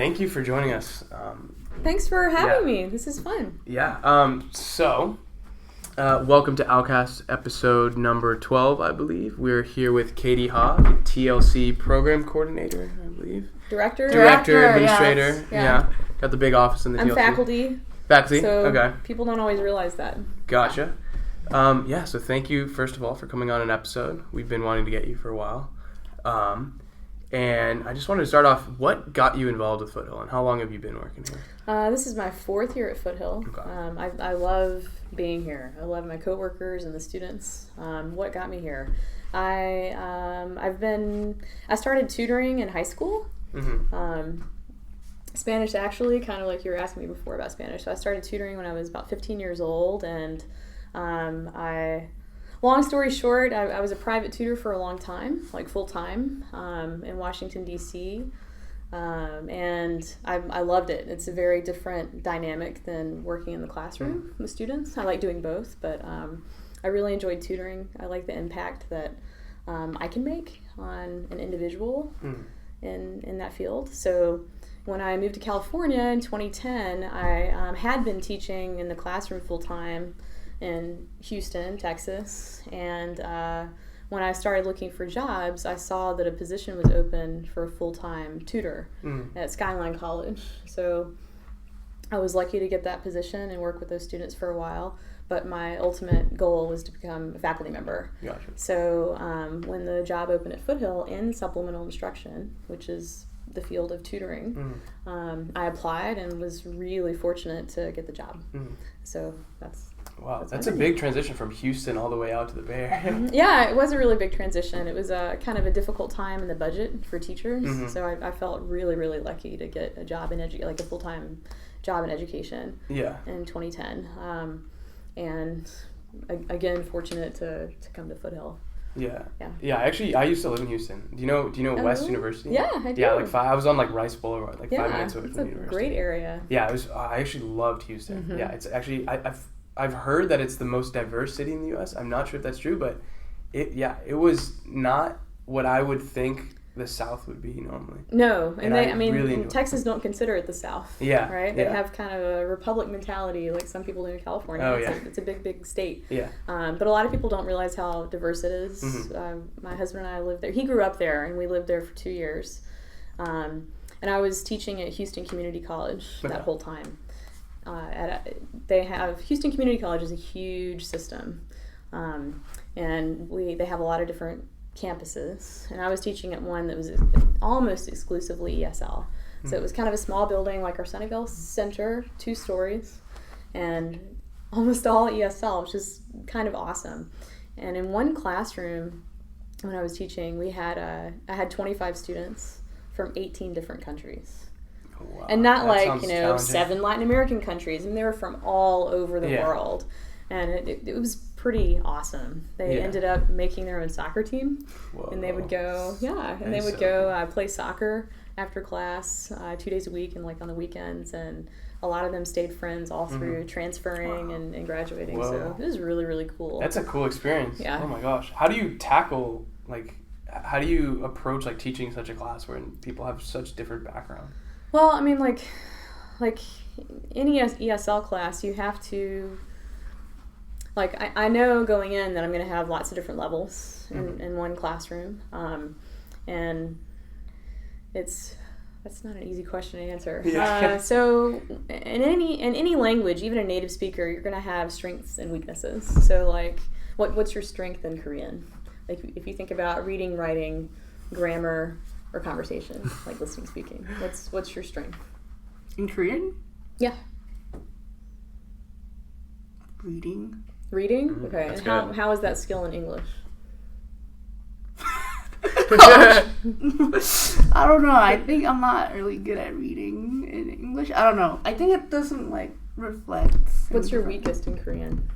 thank you for joining us. Thanks for having me. This is fun. Yeah. Welcome to Owlcast episode number 12, I believe. We're here with Katie Ha, the TLC program coordinator, I believe. Director, administrator. Yes. Yeah. Got the big office in the TLC. I'm faculty. Faculty? So okay. People don't always realize that. Gotcha. So thank you, first of all, for coming on an episode. We've been wanting to get you for a while. And I just wanted to start off, what got you involved with Foothill, and how long have you been working here? This is my 4th year at Foothill. Okay. I love being here. I love my coworkers and the students. What got me here? I started tutoring in high school. Mm-hmm. Spanish, actually, kind of like you were asking me before about Spanish. So I started tutoring when I was about 15 years old, and long story short, I was a private tutor for a long time, like full-time, in Washington, D.C., and I loved it. It's a very different dynamic than working in the classroom with students. I like doing both, but I really enjoyed tutoring. I like the impact that I can make on an individual in that field. So when I moved to California in 2010, I had been teaching in the classroom full-time in Houston, Texas, and when I started looking for jobs, I saw that a position was open for a full-time tutor at Skyline College. So I was lucky to get that position and work with those students for a while, but my ultimate goal was to become a faculty member. Gotcha. So when the job opened at Foothill in supplemental instruction, which is the field of tutoring, I applied and was really fortunate to get the job. So that's a big transition from Houston all the way out to the Bay Area. Yeah, it was a really big transition. It was kind of a difficult time in the budget for teachers, so I felt really, really lucky to get a job in a full-time job in education. Yeah. In 2010, and again, fortunate to come to Foothill. Yeah. Actually, I used to live in Houston. Do you know West really? University? Yeah, I do. Yeah, I was on Rice Boulevard, 5 minutes away from the university. It's a great area. Yeah, I actually loved Houston. Yeah, it's actually I've heard that it's the most diverse city in the U.S. I'm not sure if that's true, but it was not what I would think the South would be normally. No, and really Texas don't consider it the South. Yeah, right. They have kind of a republic mentality, like some people do in California. Oh, It's a big state. Yeah. But a lot of people don't realize how diverse it is. My husband and I lived there. He grew up there, and we lived there for 2 years. And I was teaching at Houston Community College that whole time. Houston Community College is a huge system, and they have a lot of different campuses, and I was teaching at one that was almost exclusively ESL. So it was kind of a small building like our Sunnyvale Center, 2 stories, and almost all ESL, which is kind of awesome. And in one classroom when I was teaching, I had 25 students from 18 different countries. Wow. And not 7 Latin American countries. They were from all over the world. And it was pretty awesome. They ended up making their own soccer team. Whoa. And they would go, play soccer after class 2 days a week and on the weekends. And a lot of them stayed friends all through transferring and graduating. Whoa. So it was really, really cool. That's a cool experience. Yeah. Oh my gosh. How do you tackle, how do you approach teaching such a class where people have such different backgrounds? Well, like any ESL class, you have to, I know going in that I'm going to have lots of different levels in one classroom, and that's not an easy question to answer. Yeah. So in any language, even a native speaker, you're going to have strengths and weaknesses. So what's your strength in Korean? If you think about reading, writing, grammar, or conversation, listening, speaking. What's your strength? In Korean? Yeah. Reading. Okay. And how is that skill in English? I don't know. I think I'm not really good at reading in English. I don't know. I think it doesn't reflect. What's your weakest in Korean?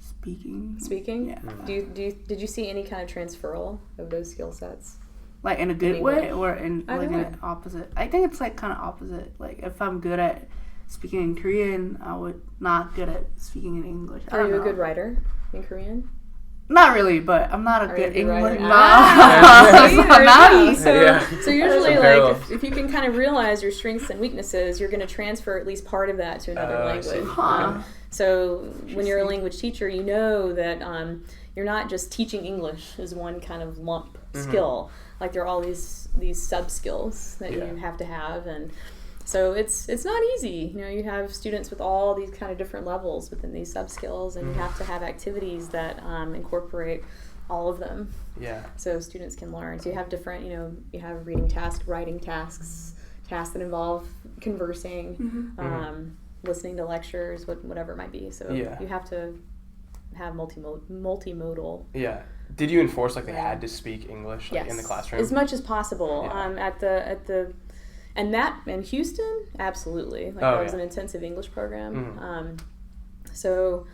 Speaking? Yeah. Did you see any kind of transferal of those skill sets? In a good way or in an opposite? I think it's kind of opposite. If I'm good at speaking in Korean, I would not good at speaking in English. Are you a good writer in Korean? Not really, but I'm not a good English. So usually, like, if you can kind of realize your strengths and weaknesses, you're going to transfer at least part of that to another language. So when you're a language teacher, you know that you're not just teaching English as one kind of lump skill. Like, there are all these sub skills that you have to have, and so it's not easy. You know, you have students with all these kind of different levels within these sub skills, and you have to have activities that incorporate all of them. Yeah. So students can learn. So you have different, you have reading tasks, writing tasks, tasks that involve conversing, listening to lectures, whatever it might be. So you have to have multimodal. Yeah. Did you enforce like they had to speak English in the classroom? As much as possible. Yeah. And that in Houston, absolutely. Like that was an intensive English program. So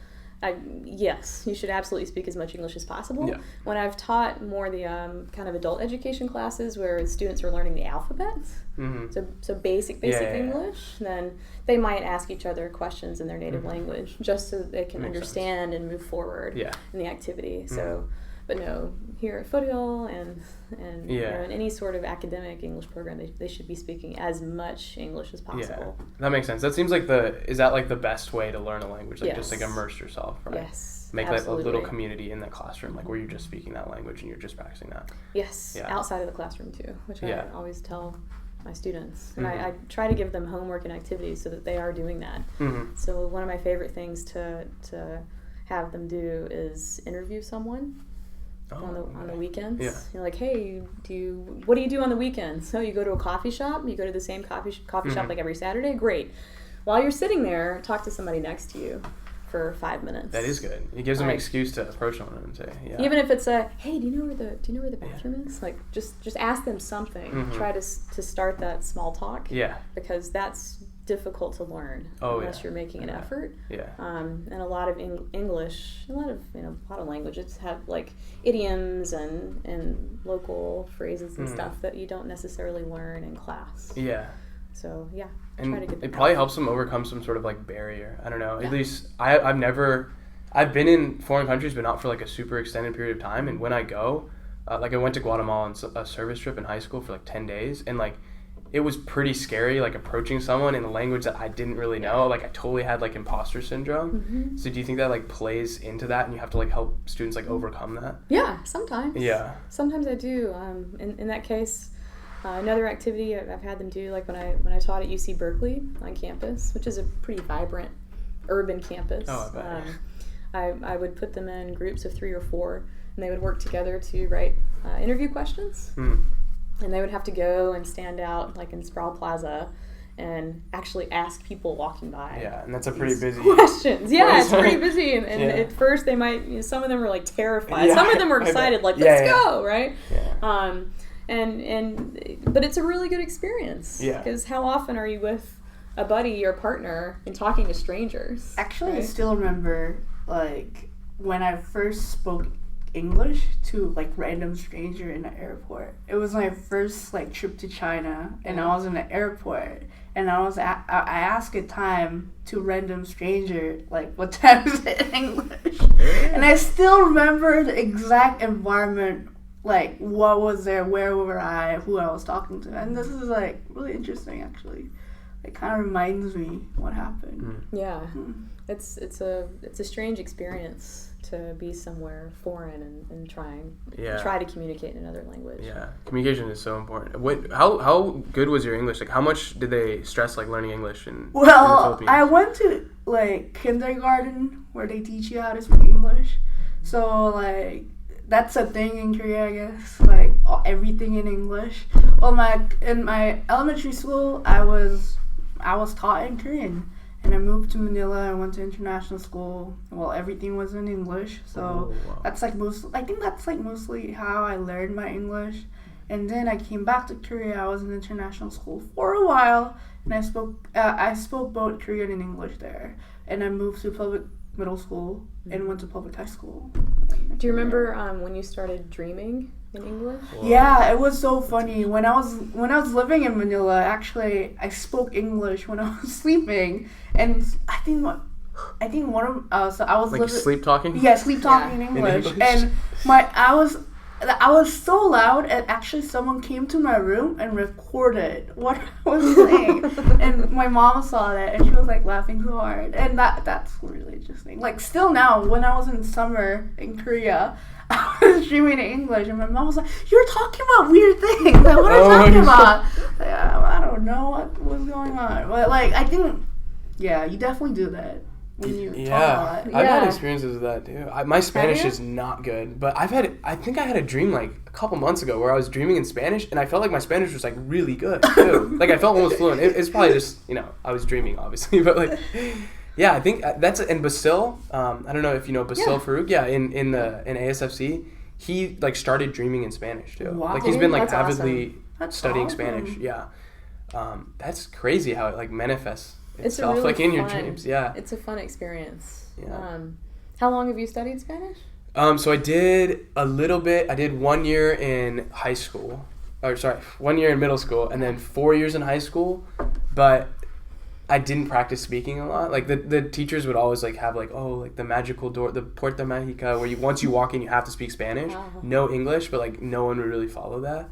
yes, you should absolutely speak as much English as possible. Yeah. When I've taught more the kind of adult education classes where students are learning the alphabet, so basic English, then they might ask each other questions in their native language just so that they can understand and move forward in the activity. So, but no, here at Foothill and in any sort of academic English program, they should be speaking as much English as possible. Yeah, that makes sense. That seems like is that like the best way to learn a language? Like just like immerse yourself, right? Yes, make like a little community in the classroom, like where you're just speaking that language and you're just practicing that. Yes, outside of the classroom too, which I always tell my students. And I try to give them homework and activities so that they are doing that. So one of my favorite things to have them do is interview someone. On the weekends. Yeah. You're like, hey, what do you do on the weekends? So you go to a coffee shop, you go to the same coffee shop like every Saturday? Great. While you're sitting there, talk to somebody next to you for 5 minutes. That is good. It gives them an excuse to approach someone and say, even if it's hey, do you know where the bathroom is? Like, just ask them something. Try to start that small talk. Yeah. Because that's difficult to learn unless you're making an effort. Yeah. And a lot of English, a lot of languages have like idioms and local phrases and stuff that you don't necessarily learn in class. Yeah. So and try to get it probably helps them overcome some sort of like barrier. I don't know. At least I've been in foreign countries, but not for like a super extended period of time. And when I go, like I went to Guatemala on a service trip in high school for like 10 days, and like it was pretty scary, like approaching someone in a language that I didn't really know. Like I totally had like imposter syndrome. So do you think that like plays into that, and you have to like help students like overcome that? Yeah, sometimes. Yeah. Sometimes I do. In that case, another activity I've had them do, like when I taught at UC Berkeley on campus, which is a pretty vibrant urban campus. Oh, I bet. I would put them in groups of 3 or 4, and they would work together to write interview questions. And they would have to go and stand out like in Sproul Plaza and actually ask people walking by. Yeah, and that's a pretty busy questions. Yeah, it's pretty busy. And at first they might, some of them were like terrified. Some of them were excited, like let's go, right? Yeah. But it's a really good experience. Yeah. Because how often are you with a buddy or partner and talking to strangers? Actually, right? I still remember like when I first spoke English to like random stranger in the airport. It was my first like trip to China, and I was in the airport, and I asked a time to random stranger like what time is it in English, and I still remember the exact environment, like what was there, where were I, who I was talking to, and this is like really interesting actually. It kind of reminds me what happened. Yeah, it's a strange experience to be somewhere foreign and try to communicate in another language. Yeah, communication is so important. How good was your English? Like, how much did they stress like learning English in the Philippines? I went to like kindergarten where they teach you how to speak English. So like that's a thing in Korea, I guess. Like everything in English. Well, in my elementary school, I was taught in Korean. And I moved to Manila. I went to international school. Well, everything was in English, so that's like I think that's like mostly how I learned my English. And then I came back to Korea. I was in international school for a while, and I spoke both Korean and English there. And I moved to public middle school and went to public high school. Do you remember when you started dreaming in English? Yeah, it was so funny. When I was living in Manila, actually, I spoke English when I was sleeping, and I think I think one of so I was like sleep talking. Yeah, sleep talking in English, and I was so loud, and actually someone came to my room and recorded what I was saying, and my mom saw that, and she was like laughing so hard, and that's really interesting. Like still now, when I was in summer in Korea, I was streaming in English, and my mom was like, "You're talking about weird things. Like, what are you talking about?" Like, I don't know what was going on, but like I think, yeah, you definitely do that. When you talk a lot. I've had experiences with that too. My Spanish is not good, but I think I had a dream like a couple months ago where I was dreaming in Spanish, and I felt like my Spanish was like really good too. Like I felt almost fluent. It's probably just, I was dreaming obviously, but like, yeah, I think that's, and Basil, I don't know if you know Basil Farouk, in ASFC, he like started dreaming in Spanish too. Wow. Like he's been like avidly studying Spanish. Yeah. That's crazy how it like manifests itself, really like in your dreams. Yeah, it's a fun experience. Yeah. How long have you studied Spanish? So I did a little bit. I did 1 year in high school, 1 year in middle school, and then 4 years in high school. But I didn't practice speaking a lot. Like the teachers would always like have like, oh, like the magical door, the Puerta Mágica, where once you walk in you have to speak Spanish, no English, but like no one would really follow that.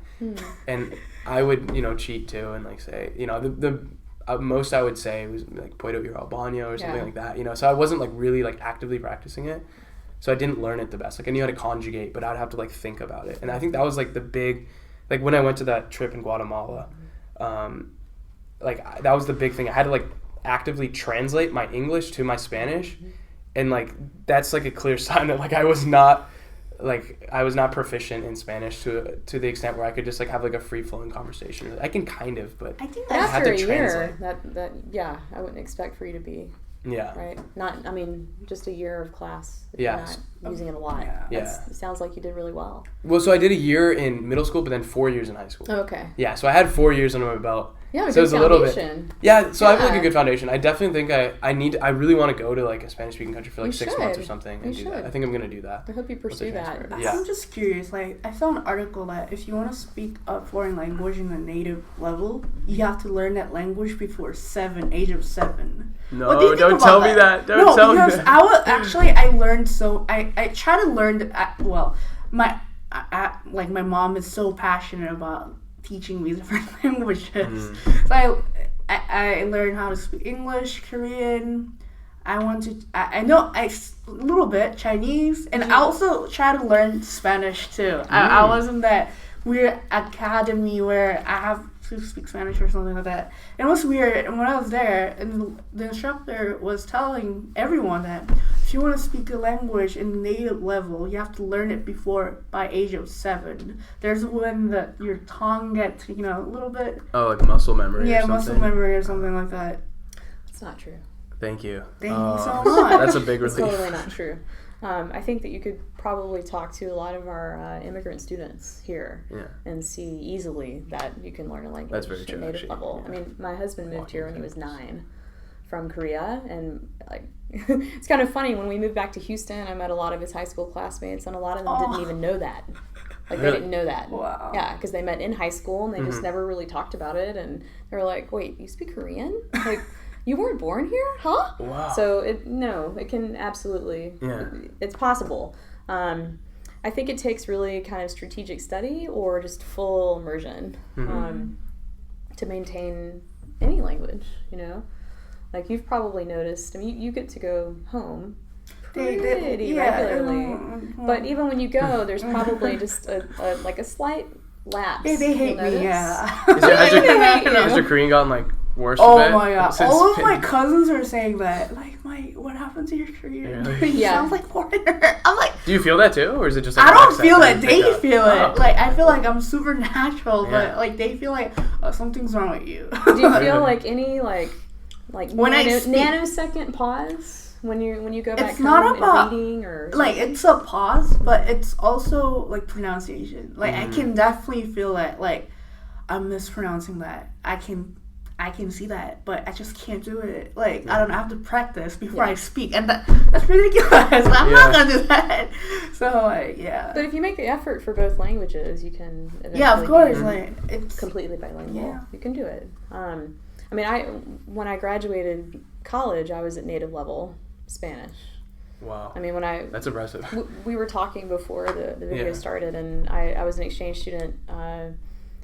And I would cheat too and like say the most I would say was like Puedo ir al baño or something like that, so I wasn't like really like actively practicing it, so I didn't learn it the best. Like I knew how to conjugate, but I'd have to like think about it, and I think that was like the big, like when I went to that trip in Guatemala, like that was the big thing. I had to like actively translate my English to my Spanish, and like that's like a clear sign that like I was not proficient in Spanish to the extent where I could just like have like a free flowing conversation. I can kind of, but I think that after a year, that I wouldn't expect for you to be. Yeah. Right. Not. I mean, just a year of class. Yeah. Not using it a lot. Yeah. It sounds like you did really well. Well, so I did a year in middle school, but then 4 years in high school. Oh, okay. Yeah. So I had 4 years under my belt. Yeah. So it was a little bit. Yeah. So I have like a good foundation. I definitely think I really want to go to like a Spanish speaking country for like 6 months or something and do that. I think I'm gonna do that. I hope you pursue that. Yeah. I'm just curious. Like I saw an article that if you want to speak a foreign language in a native level, you have to learn that language before age of 7. No, don't tell me that. Don't tell me that. Because I learned I try to learn my mom is so passionate about teaching me different languages. So I learned how to speak English, Korean. I know a little bit Chinese, and I also try to learn Spanish too. I was in that weird academy where I have to speak Spanish or something like that. And it was weird. And when I was there, and the instructor was telling everyone that if you want to speak a language in native level, you have to learn it by age of 7. There's when your tongue gets, a little bit... Oh, like muscle memory or something? Yeah, muscle memory or something like that. It's not true. Thank you. Thank you so much. That's a big relief. It's totally not true. I think that you could probably talk to a lot of our immigrant students here and see easily that you can learn a language at native level. Yeah. I mean, my husband moved here when he was 9 from Korea, and like it's kind of funny, when we moved back to Houston, I met a lot of his high school classmates, and a lot of them didn't even know that. Like they didn't know that. Wow. Yeah, because they met in high school and they just never really talked about it, and they were like, "Wait, you speak Korean?" Like, you weren't born here, huh? Wow. So it can absolutely, it's possible. I think it takes really kind of strategic study or just full immersion to maintain any language, Like you've probably noticed, I mean, you get to go home pretty regularly. But even when you go, there's probably just a slight lapse. They hate me, yeah. Has your Korean gotten like worse? Oh my god! All of my cousins are saying that. Like, what happened to your Korean? You sound like foreigner. I'm like, do you feel that too, or is it just? Like I don't feel it. They feel it. Like I feel like I'm supernatural, but like they feel like something's wrong with you. Do you feel like any like when nanosecond pause? When you go back it's not about reading or like it's a pause, but it's also like pronunciation. Like I can definitely feel that like I'm mispronouncing that. I can see that, but I just can't do it. Like I don't know, I have to practice before I speak, and that's ridiculous. I'm not gonna do that. So But if you make the effort for both languages, you can eventually of course, like it's completely bilingual. Yeah. You can do it. I mean, when I graduated college, I was at native level. Spanish. Wow. I mean, that's impressive. We were talking before the video started, and I was an exchange student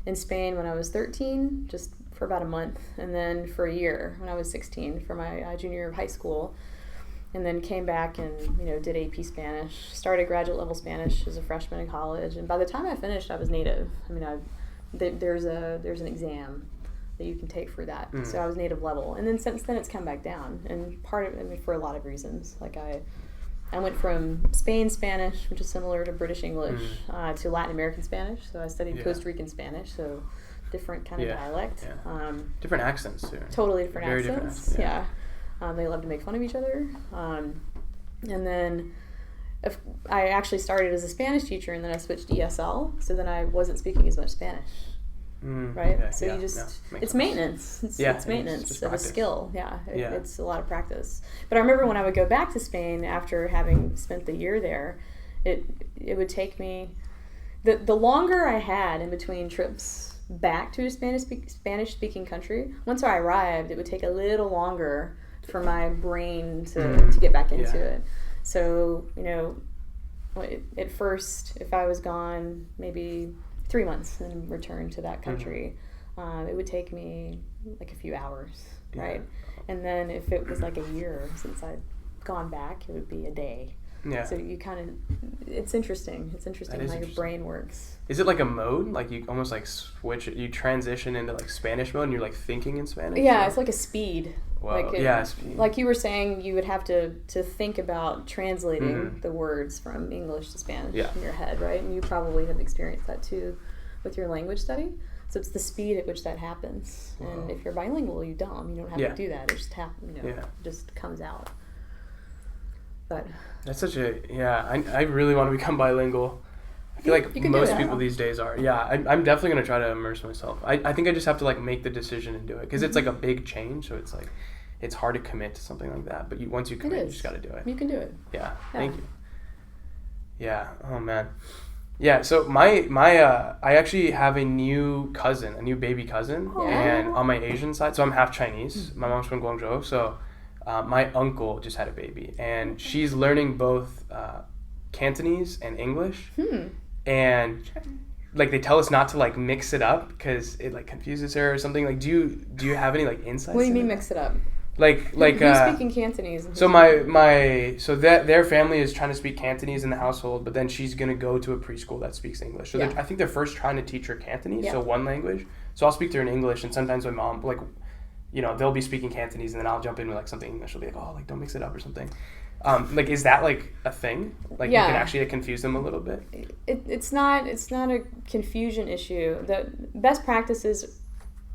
in Spain when I was 13, just for about a month, and then for a year when I was 16 for my junior year of high school, and then came back and did AP Spanish, started graduate level Spanish as a freshman in college, and by the time I finished, I was native. I mean, there's an exam that you can take for that, so I was native level, and then since then it's come back down, and for a lot of reasons. Like I went from Spain Spanish, which is similar to British English, to Latin American Spanish. So I studied Costa Rican Spanish, so different kind of dialect. Yeah. Different accents too. Totally different Very accents. Different accents. Yeah. They love to make fun of each other. And then I actually started as a Spanish teacher, and then I switched to ESL, so then I wasn't speaking as much Spanish. Right? Okay. So you just, it's maintenance. It's maintenance of a skill. Yeah. It's a lot of practice. But I remember when I would go back to Spain after having spent the year there, it would take me, the longer I had in between trips back to a Spanish speaking country, once I arrived, it would take a little longer for my brain to get back into it. So, at first, if I was gone maybe 3 months and return to that country, it would take me like a few hours, right? And then if it was like a year since I'd gone back, it would be a day. Yeah. So you kind of, it's interesting. It's interesting how your brain works. Is it like a mode? Like you almost like switch it, you transition into like Spanish mode and you're like thinking in Spanish? Yeah, it's like a speed. Wow. Speed. Like you were saying, you would have to think about translating the words from English to Spanish in your head, right? And you probably have experienced that too with your language study. So it's the speed at which that happens. Wow. And if you're bilingual, you don't have to do that. It just it just comes out. But that's such a I really want to become bilingual. I feel like most people these days are. Yeah, I'm definitely going to try to immerse myself. I think I just have to like make the decision and do it, because it's like a big change, so it's like it's hard to commit to something like that, but once you commit, you just got to do it. You can do it. Yeah. Thank you. Yeah. Oh man. Yeah, so my I actually have a new baby cousin, and on my Asian side, so I'm half Chinese. My mom's from Guangzhou, so my uncle just had a baby, and she's learning both Cantonese and English, and like they tell us not to like mix it up because it like confuses her or something. Like, do you have any like insights? What do you mean mix it up? Like who's speaking Cantonese? So their family is trying to speak Cantonese in the household, but then she's gonna go to a preschool that speaks English. So I think they're first trying to teach her Cantonese, so one language. So I'll speak to her in English, and sometimes my mom they'll be speaking Cantonese, and then I'll jump in with like something English. She'll be like, oh, like don't mix it up or something. Like, is that like a thing? Like, you can actually confuse them a little bit. It's not a confusion issue. The best practices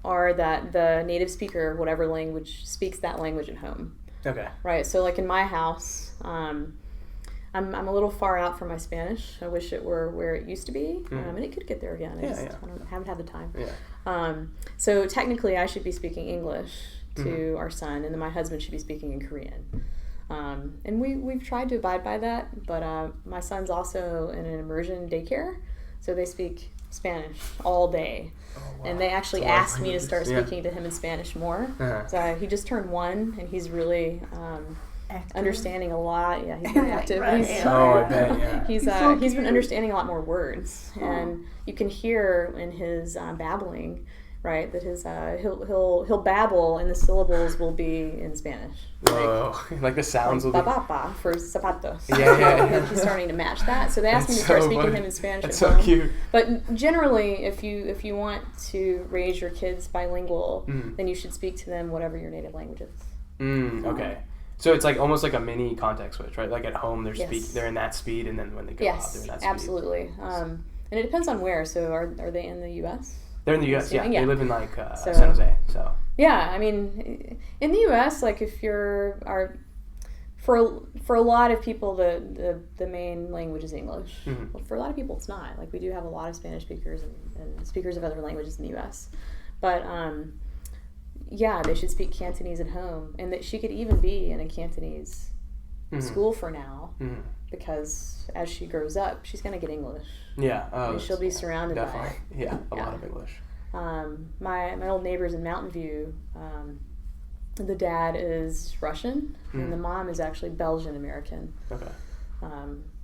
are that the native speaker, whatever language, speaks that language at home. Okay. Right. So like in my house, I'm a little far out from my Spanish. I wish it were where it used to be, and it could get there again. I haven't had the time. Yeah. So technically, I should be speaking English to our son, and then my husband should be speaking in Korean. And we've tried to abide by that, but my son's also in an immersion daycare, so they speak Spanish all day. Oh, wow. And they actually asked me to start speaking to him in Spanish more. So he just turned 1, and he's really understanding a lot. Yeah, he's very active. He's been understanding a lot more words, and you can hear in his babbling, right, that his he'll babble, and the syllables will be in Spanish. Whoa! Like the sounds will be. Ba for zapatos. Yeah. He's starting to match that. So they asked me to start speaking to him in Spanish. That's so cute. But generally, if you want to raise your kids bilingual, then you should speak to them whatever your native language is. Okay. So it's like almost like a mini context switch, right? Like at home, they're in that speed, and then when they go out, they're in that speed. Absolutely. And it depends on where. So are they in the U.S.? They're in the U.S. Yeah. They live in like San Jose. So. Yeah, I mean, in the U.S., like if for a lot of people, the main language is English. Well, for a lot of people, it's not. Like we do have a lot of Spanish speakers and speakers of other languages in the U.S. But they should speak Cantonese at home, and that she could even be in a Cantonese school for now, because as she grows up, she's going to get English. Yeah, she'll be surrounded by a lot of English. My old neighbors in Mountain View, the dad is Russian, and the mom is actually Belgian American. Okay.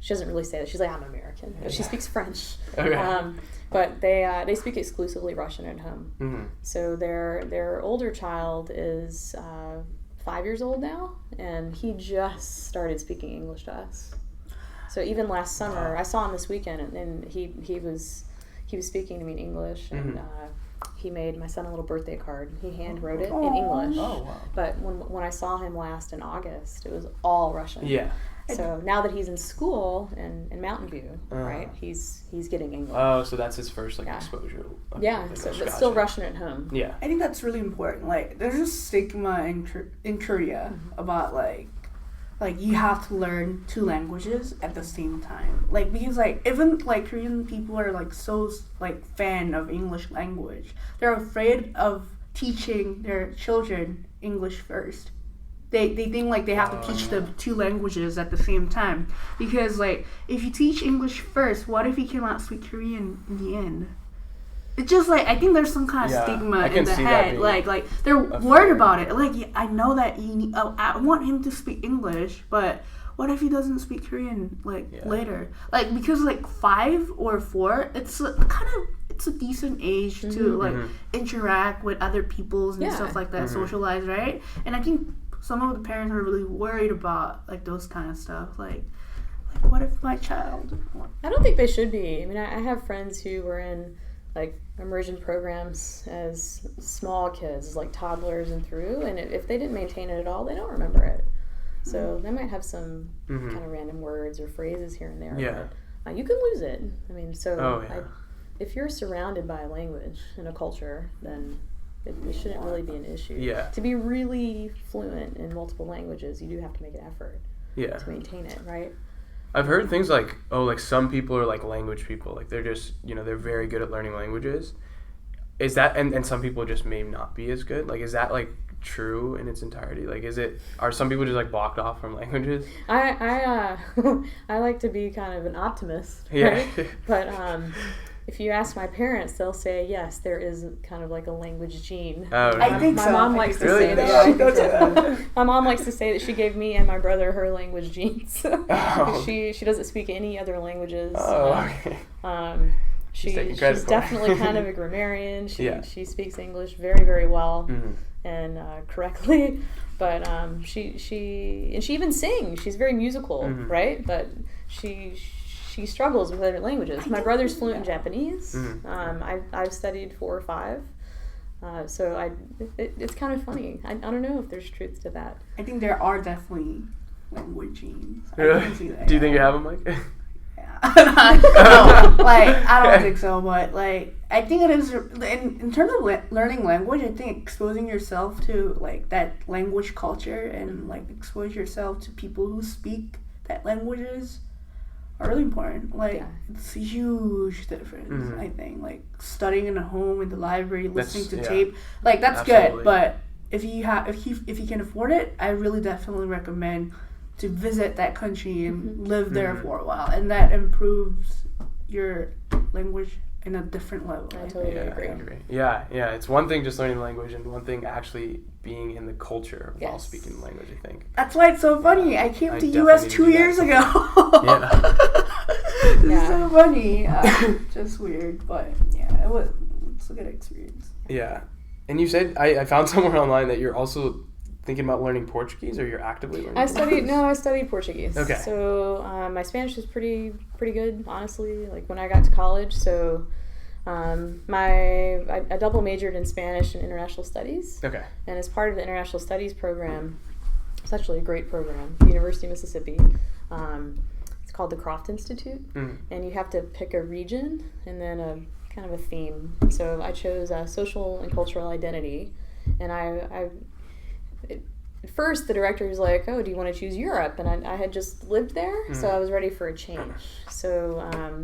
She doesn't really say that. She's like, I'm American. But she speaks French. Okay. But they speak exclusively Russian at home. Mm-hmm. So their older child is 5 years old now, and he just started speaking English to us. So even last summer, I saw him this weekend, and he was speaking to me in English, and he made my son a little birthday card. He hand wrote it in English. Oh, wow. But when I saw him last in August, it was all Russian. Yeah. So now that he's in school in Mountain View, right, he's getting English. Oh, so that's his first exposure. So it's still Russian at home. Yeah. I think that's really important. Like, there's a stigma in Korea about like you have to learn 2 languages at the same time. Like, because like even like Korean people are like so like fan of English language. They're afraid of teaching their children English first. They think like they have to teach them 2 languages at the same time, because like if you teach English first, what if you cannot speak Korean in the end? It's just like, I think there's some kind of stigma in the head. Like they're worried about it. Like, I know that you need, I want him to speak English, but what if he doesn't speak Korean later? Like, because like 5 or 4, it's a decent age to like interact with other peoples and stuff like that, socialize, right? And I think some of the parents are really worried about like those kind of stuff. Like what if my child? I don't think they should be. I mean, I have friends who were in like immersion programs as small kids, like toddlers and through, and if they didn't maintain it at all, they don't remember it. So they might have some kind of random words or phrases here and there. Yeah. But you can lose it. I mean, if you're surrounded by a language and a culture, then it shouldn't really be an issue. Yeah. To be really fluent in multiple languages, you do have to make an effort to maintain it, right? I've heard things like, like some people are like language people. Like they're just, they're very good at learning languages. Is that, and some people just may not be as good? Like, is that like true in its entirety? Like, are some people just like blocked off from languages? I like to be kind of an optimist, right? But if you ask my parents, they'll say, yes, there is kind of like a language gene. Oh, I think my so. mom likes to say that. My mom likes to say that she gave me and my brother her language genes. She doesn't speak any other languages. She's definitely kind of a grammarian. She speaks English very, very well and correctly. But she even sings. She's very musical, right? But she struggles with other languages. My brother's fluent in Japanese. I've studied 4 or 5. So it's kind of funny. I don't know if there's truth to that. I think there are definitely language genes. Really? I can see that. Do you think you have them, Mike? No, like, I don't think so, but like, I think it is in terms of learning language. I think exposing yourself to like that language culture and like expose yourself to people who speak that languages are really important. Like, it's a huge difference. I think like studying in a home, in the library, listening to tape, like that's good. But if you can afford it, I really definitely recommend to visit that country and live there for a while, and that improves your language in a different level. I totally agree. Yeah, it's one thing just learning the language, and one thing actually being in the culture while speaking the language, I think. That's why it's so funny. I came to US 2 years ago. It's so funny. Just weird, but it's a good experience. Yeah. And you said, I found somewhere online that you're also thinking about learning Portuguese, or you're actively learning Portuguese? I studied Portuguese. Okay. So my Spanish is pretty good, honestly, like when I got to college. So I double majored in Spanish and international studies. Okay. And as part of the international studies program, it's actually a great program, University of Mississippi. It's called the Croft Institute. And you have to pick a region and then a kind of a theme. So I chose social and cultural identity. And at first, the director was like, "Oh, do you want to choose Europe?" And I had just lived there, so I was ready for a change. So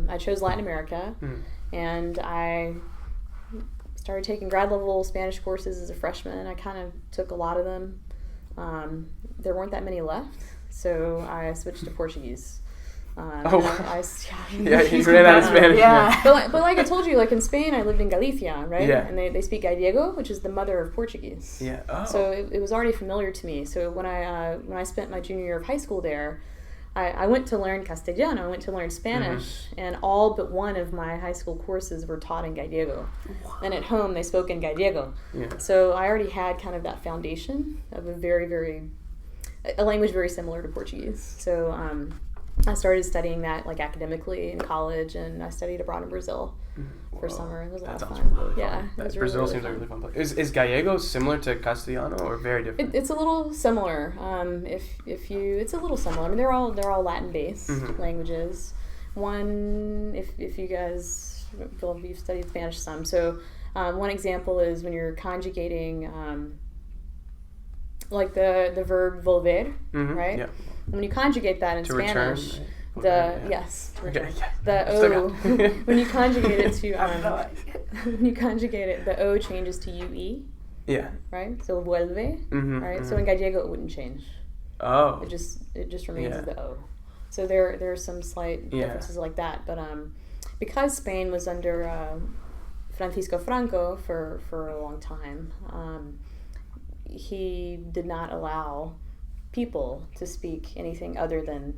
I chose Latin America, and I started taking grad level Spanish courses as a freshman. I kind of took a lot of them. There weren't that many left, so I switched to Portuguese. He ran out of Spanish. Yeah. But like I told you, like in Spain, I lived in Galicia, right? Yeah. And they speak Gallego, which is the mother of Portuguese. Yeah. Oh. So it was already familiar to me. So when I spent my junior year of high school there, I went to learn Castellano. I went to learn Spanish, and all but one of my high school courses were taught in Gallego. And at home, they spoke in Gallego. Yeah. So I already had kind of that foundation of a language very similar to Portuguese. So I started studying that like academically in college, and I studied abroad in Brazil for summer. It was a lot of fun. Really yeah, fun. Brazil really seems like a really fun place. Is Gallego similar to Castellano or very different? It's a little similar. It's a little similar. I mean, they're all Latin based languages. One, if you guys, well, you've studied Spanish some. So one example is when you're conjugating, like the verb volver, right? Yeah. When you conjugate that in to Spanish, return, right? yes, Okay, yeah. the O, when you conjugate it to when you conjugate it, the O changes to UE, Yeah. right? So vuelve, right? So in Gallego it wouldn't change. Oh. It just remains as the O. So there are some slight differences like that, but because Spain was under Francisco Franco for a long time, he did not allow people to speak anything other than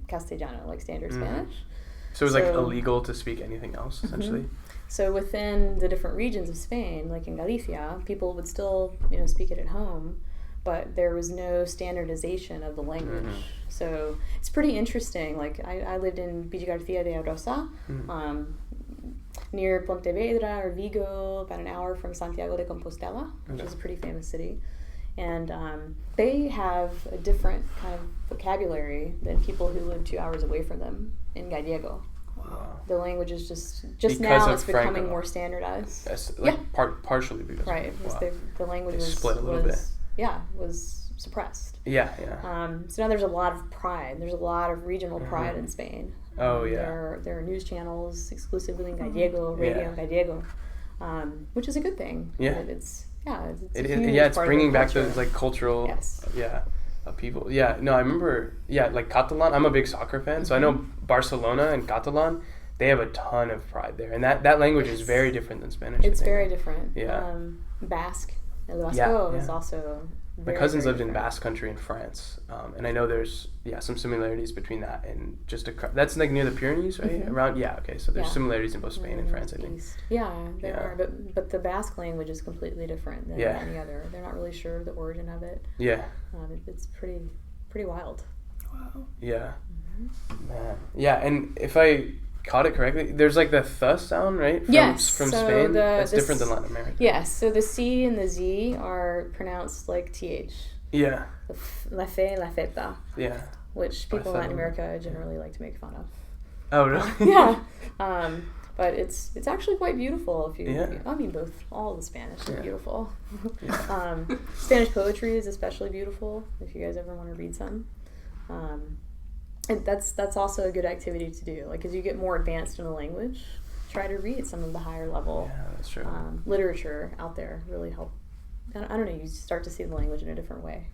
Castellano, like standard Spanish. So it was like illegal to speak anything else, essentially? So within the different regions of Spain, like in Galicia, people would still, speak it at home, but there was no standardization of the language. So it's pretty interesting. Like I lived in Villa Garcia de Arosa, near Pontevedra or Vigo, about an hour from Santiago de Compostela, which is a pretty famous city. And they have a different kind of vocabulary than people who live 2 hours away from them in Gallego. Wow. The language is just because now it's Franco. becoming more standardized. Yes, partially because right. The language was split a little bit. Yeah, was suppressed. Yeah. So now there's a lot of pride. There's a lot of regional pride in Spain. Oh yeah. There are news channels exclusively in Gallego, radio in Gallego, which is a good thing. Yeah. It's bringing back those like cultural people. Yeah, no, I remember. Yeah, like Catalan. I'm a big soccer fan, so I know Barcelona and Catalan. They have a ton of pride there, and that language is very different than Spanish. It's very different. Yeah. Basque, El Vasco is also. My cousins lived in Basque Country in France, and I know there's some similarities between that and that's like near the Pyrenees, right? Around so there's similarities in both Spain and France, I think. Yeah, there are, but the Basque language is completely different than any other. They're not really sure of the origin of it. Yeah. It's pretty wild. Wow. Yeah. Man. Yeah, and if I caught it correctly, there's like the th sound, right? From Spain. That's different than Latin America. Yes, so the C and the Z are pronounced like TH. Yeah. La fe, la feta. Yeah. Which people in Latin America generally like to make fun of. Oh, really? Yeah. But it's actually quite beautiful all the Spanish is beautiful. Spanish poetry is especially beautiful if you guys ever want to read some. And that's also a good activity to do. Like as you get more advanced in a language, try to read some of the higher level that's true. Literature out there. Really help. I don't know. You start to see the language in a different way.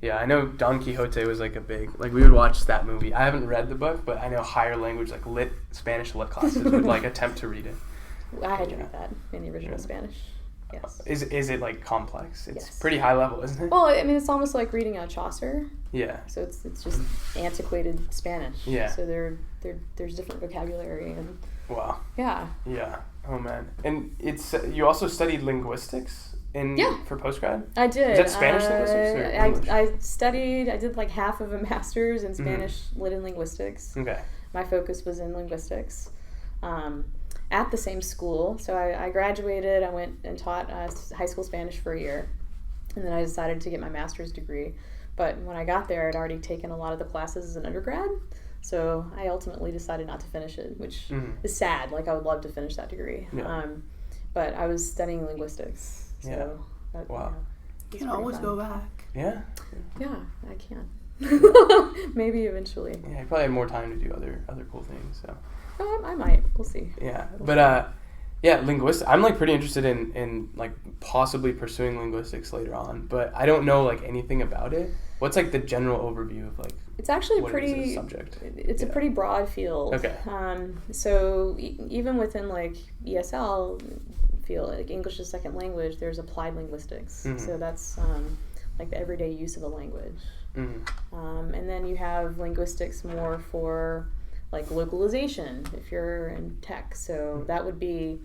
Yeah, I know Don Quixote was like a big, like we would watch that movie. I haven't read the book, but I know higher language, like Spanish lit classes would like attempt to read it. I had to read that in the original Spanish. Yes. Is it like complex? It's pretty high level, isn't it? Well, I mean, it's almost like reading a Chaucer. Yeah. So it's just antiquated Spanish. Yeah. So there's different vocabulary and. Wow. Yeah. Yeah. Oh man. And it's you also studied linguistics for postgrad? I did. Is that Spanish linguistics or English? I did like half of a master's in Spanish lit and linguistics. Okay. My focus was in linguistics. At the same school. So I graduated, I went and taught high school Spanish for a year, and then I decided to get my master's degree. But when I got there, I'd already taken a lot of the classes as an undergrad, so I ultimately decided not to finish it, which is sad. Like, I would love to finish that degree. Yeah. But I was studying linguistics, so... Wow. You can always go back. Yeah? Yeah, I can. Maybe eventually. Yeah, you probably have more time to do other cool things, so... I might. We'll see. Yeah, but linguistics. I'm like pretty interested in like possibly pursuing linguistics later on, but I don't know like anything about it. What's like the general overview of like? It's actually what pretty. Is a subject? It's a pretty broad field. Okay. So even within like ESL field, like English as a second language, there's applied linguistics. Mm-hmm. So that's like the everyday use of a language. Mm-hmm. And then you have linguistics more for like localization if you're in tech. So that would be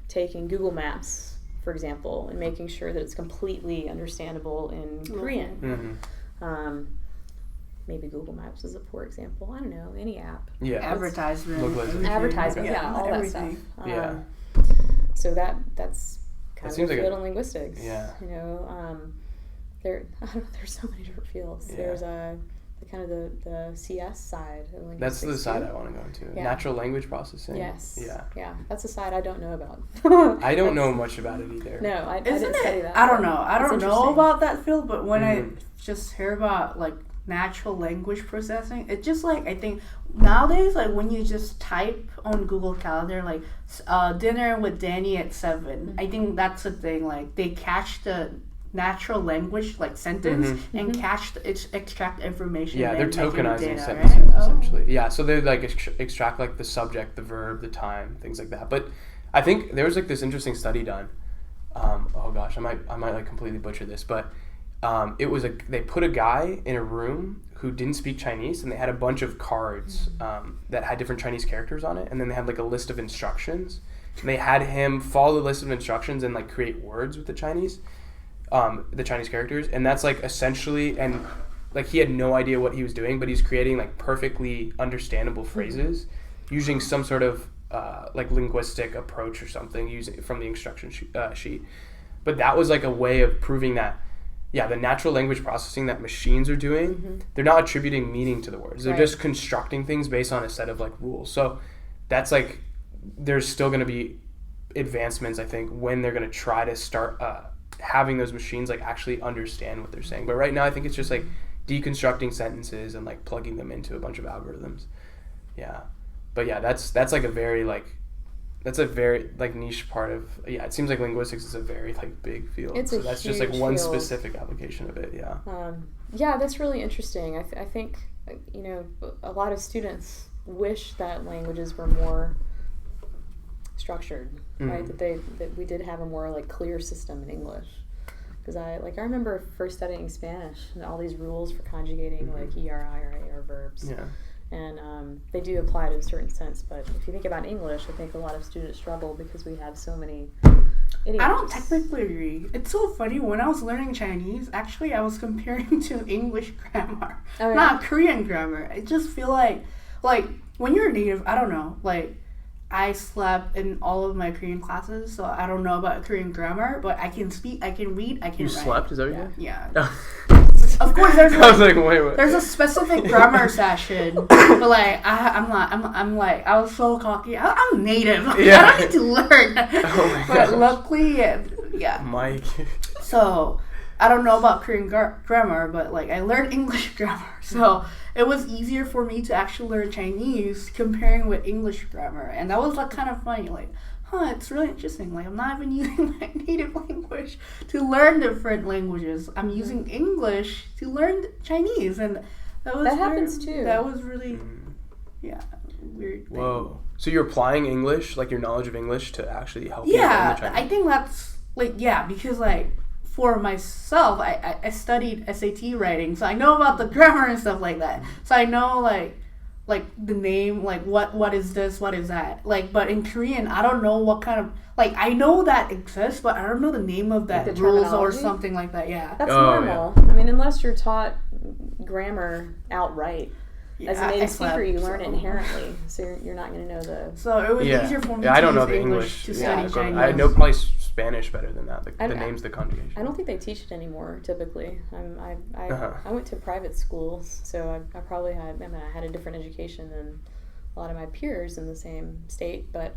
taking Google Maps, for example, and making sure that it's completely understandable in Korean. Mm-hmm. Maybe Google Maps is a poor example. I don't know, any app. Yeah. Advertisement. Advertisement, Yeah, all everything. that stuff. So that's kind of a field in linguistics. Yeah. You know, there's so many different fields. Yeah. There's kind of the CS side of linguistics. That's the side I want to go into. Yeah. Natural language processing. Yes. Yeah. Yeah. That's a side I don't know about. I don't know much about it either. No, I didn't study that. I don't know. I don't know about that field, but when I Mm-hmm. just hear about like natural language processing, it's just like I think nowadays, like when you just type on Google Calendar like dinner with Danny at 7, Mm-hmm. I think that's the thing. Like they catch the natural language like sentence and extract information. Yeah, they're and make it tokenizing data, sentences right? essentially. Yeah, so they like extract like the subject, the verb, the time, things like that. But I think there was like this interesting study done. Oh gosh, I might like completely butcher this, but it was they put a guy in a room who didn't speak Chinese, and they had a bunch of cards that had different Chinese characters on it, and then they had like a list of instructions. And they had him follow the list of instructions and like create words with the Chinese characters, and that's like essentially, and like he had no idea what he was doing, but he's creating like perfectly understandable phrases using some sort of like linguistic approach or something, using it from the instruction sheet. But that was like a way of proving that, yeah, the natural language processing that machines are doing, they're not attributing meaning to the words. They're just constructing things based on a set of like rules. So that's like, there's still going to be advancements, I think, when they're going to try to start having those machines like actually understand what they're saying. But right now I think it's just like deconstructing sentences and like plugging them into a bunch of algorithms. Yeah. But yeah, that's like a very like, that's a very like niche part of, yeah, it seems like linguistics is a very like big field. So that's just like one field. specific application of it. Yeah. Yeah, that's really interesting. I think, you know, a lot of students wish that languages were more structured, right? That we did have a more like clear system in English. Because I remember first studying Spanish and all these rules for conjugating like ER, IR, AR verbs. Yeah. And they do apply to a certain sense, but if you think about English, I think a lot of students struggle because we have so many idioms. I don't technically agree. It's so funny, when I was learning Chinese, actually I was comparing to English grammar, not Korean grammar. I just feel like when you're native, I don't know, like I slept in all of my Korean classes, so I don't know about Korean grammar, but I can speak, I can read, I can write. You slept? Is that what you did? Yeah. Of course, there's I was like, wait. There's a specific grammar session, but like I'm like I was so cocky. I'm native. Yeah. I don't need to learn. Oh my But gosh. luckily, yeah. Mike. So I don't know about Korean grammar, but like I learned English grammar, so it was easier for me to actually learn Chinese comparing with English grammar, and that was like kind of funny. Like, it's really interesting. Like, I'm not even using my native language to learn different languages. I'm using English to learn Chinese, and that happens too. That was really, weird thing. Whoa. So you're applying English, like your knowledge of English, to actually help you learn the Chinese? I think that's like because like for myself, I studied SAT writing, so I know about the grammar and stuff like that. So I know like the name, like what is this, what is that, like, but in Korean I don't know what kind of, like, I know that exists, but I don't know the name of that, the rules or terminology? something like that. That's normal. Yeah. I mean, unless you're taught grammar outright. As a native speaker, you learn it inherently, so you're not going to know the... So it was easier for me I don't to know use the English to study Chinese. I know probably Spanish better than that, the names, the conjugation. I don't think they teach it anymore, typically. I went to private schools, so I probably had a different education than a lot of my peers in the same state, but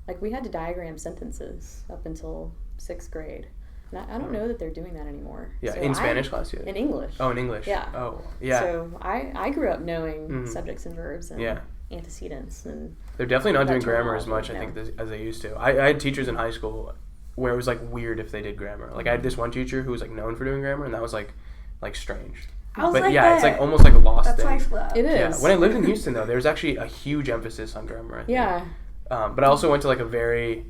like we had to diagram sentences up until 6th grade. And I don't know that they're doing that anymore. Yeah, so in Spanish class, yeah. In English. Oh, in English. Yeah. Oh, yeah. So I grew up knowing subjects and verbs and antecedents. And they're definitely not doing grammar as much, I think, as they used to. I had teachers in high school where it was like weird if they did grammar. Like I had this one teacher who was like known for doing grammar, and that was like strange. I was but like yeah, that. it's like almost like a lost That's thing. high school. It is. Yeah, when I lived in Houston though, there was actually a huge emphasis on grammar. I think. Yeah. But I also went to like a very,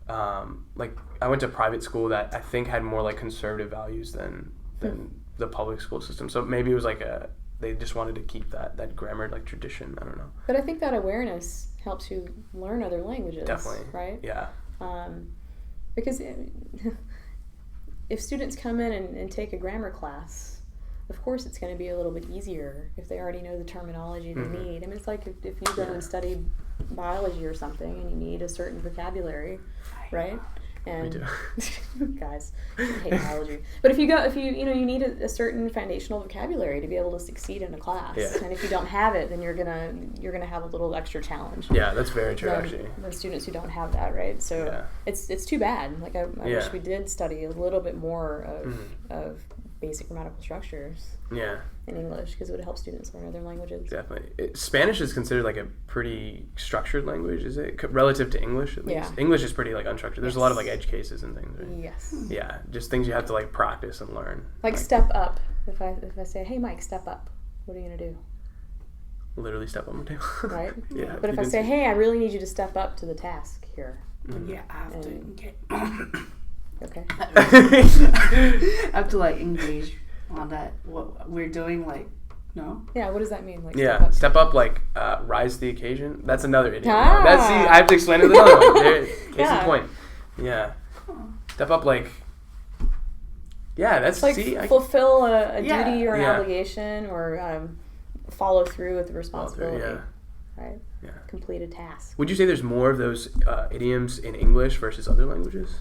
like I went to a private school that I think had more like conservative values than the public school system. So maybe it was like they just wanted to keep that grammar like tradition. I don't know. But I think that awareness helps you learn other languages. Definitely. Right? Yeah. Because if students come in and take a grammar class, of course it's going to be a little bit easier if they already know the terminology they need. I mean, it's like if you go and study biology or something and you need a certain vocabulary, right? And Me too. guys, I hate biology. But if you need a certain foundational vocabulary to be able to succeed in a class, and if you don't have it, then you're gonna have a little extra challenge. Yeah, that's very true. Actually, the students who don't have that, right? So it's too bad. Like I wish we did study a little bit more of basic grammatical structures. Yeah. In English, because it would help students learn other languages. Definitely. Spanish is considered like a pretty structured language, is it? Relative to English, at least. Yeah. English is pretty like unstructured. There's a lot of like edge cases and things, right? Yes. Yeah, just things you have to like practice and learn. Like step up. If I say, hey Mike, step up, what are you gonna do? Literally step on the table. Right? Yeah. But if I say, hey, I really need you to step up to the task here. Yeah, I have to get. Okay. I have to like engage on that. What we're doing, like, no. Yeah. What does that mean? Like step up like rise to the occasion. That's another idiom. Ah. I have to explain it with another one. Case in point. Yeah. Step up like. Yeah, that's like fulfill a duty or an obligation or follow through with the responsibility. Right. Yeah. Complete a task. Would you say there's more of those idioms in English versus other languages?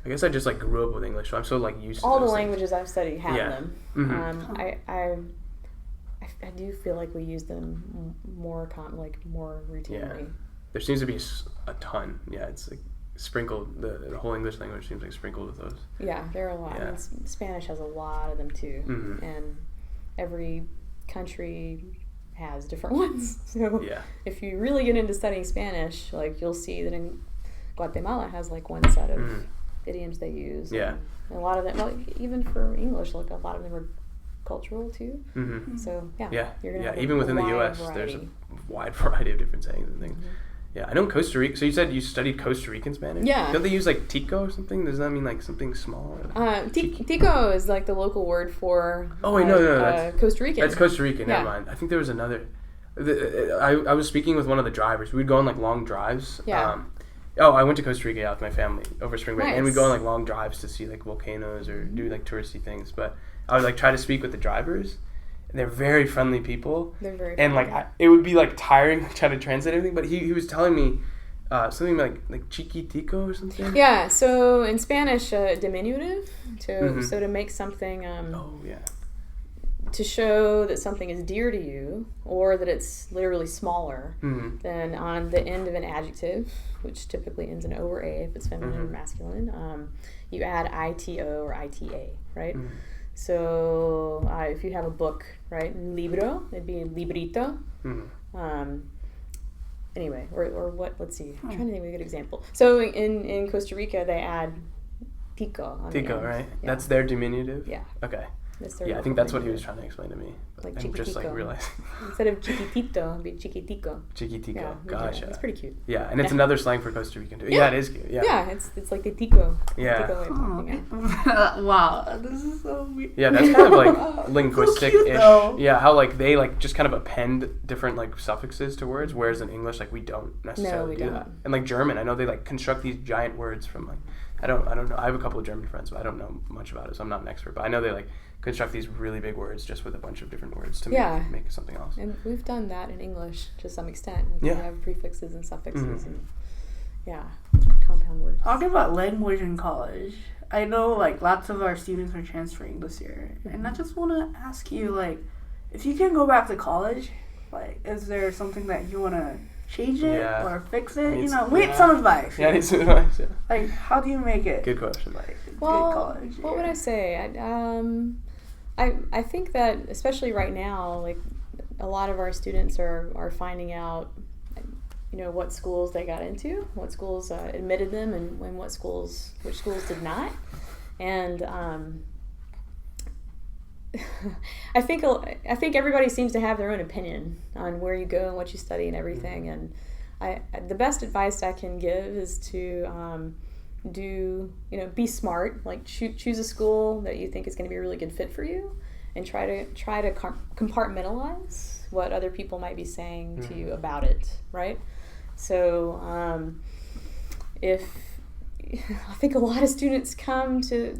I guess I just like grew up with English, so I'm so like used to all those the things. languages I've studied have them. Mm-hmm. I do feel like we use them more routinely. Yeah. There seems to be a ton. Yeah, it's like sprinkled. The whole English language seems like sprinkled with those. Yeah, there are a lot. Yeah. And Spanish has a lot of them too, and every country has different ones. So if you really get into studying Spanish, like you'll see that in Guatemala has like one set of idioms they use. Yeah. And a lot of them, well, even for English, like a lot of them are cultural too. Mm-hmm. So you're gonna have even within the U.S. there's a wide variety of different sayings and things. Yeah, I know in Costa Rica. So you said you studied Costa Rican Spanish? Yeah. Don't they use like tico or something? Does that mean like something small? Tico is like the local word for. Oh wait, no, that's Costa Rican. That's Costa Rican. Never mind. I think there was another. I was speaking with one of the drivers. We'd go on like long drives. Yeah. I went to Costa Rica with my family over spring break, Nice. and we'd go on like long drives to see like volcanoes or do like touristy things. But I would like try to speak with the drivers. And they're very friendly people. They're very and friendly. like it would be like tiring like, trying to translate everything. But he was telling me something like chiquitico or something. Yeah. So in Spanish, diminutive. So to make something. To show that something is dear to you, or that it's literally smaller, then on the end of an adjective, which typically ends in O or A if it's feminine or masculine, you add ito or ita, right? So if you have a book, right, libro, it'd be librito. Anyway, or what? Let's see. I'm trying to think of a good example. So in Costa Rica, they add tico on the end. Right? Yeah. That's their diminutive? Yeah. Okay. Yeah, I think that's what he was trying to explain to me. Like I'm just like realizing. Instead of chiquitito, it'd be chiquitico. Chiquitico. Yeah, Gotcha. it's pretty cute. Yeah, and it's another slang for Costa Rican too. Yeah, it is cute. Yeah. Yeah, it's like the tico. Yeah. Tico way of talking, Wow, this is so weird. Yeah, that's kind of like linguistic-ish. So yeah, how like they like just kind of append different like suffixes to words, whereas in English like we don't necessarily do that. And like German, I know they like construct these giant words from like I don't know. I have a couple of German friends, but I don't know much about it, so I'm not an expert. But I know they like construct these really big words just with a bunch of different words to make something else. And we've done that in English to some extent. Like we have prefixes and suffixes and compound words. Talking about language in college, I know like lots of our students are transferring this year, and I just want to ask you, like, if you can go back to college, like, is there something that you want to change it or fix it? We need some advice. Yeah, I need some advice. Yeah. Like, how do you make it? Good question. Like, good college. What would I say? I think that especially right now, like a lot of our students are finding out, what schools they got into, what schools admitted them, and which schools did not. And I think everybody seems to have their own opinion on where you go and what you study and everything. And the best advice I can give is to be smart. Like choose a school that you think is going to be a really good fit for you, and try to compartmentalize what other people might be saying to you about it. Right. So I think a lot of students come to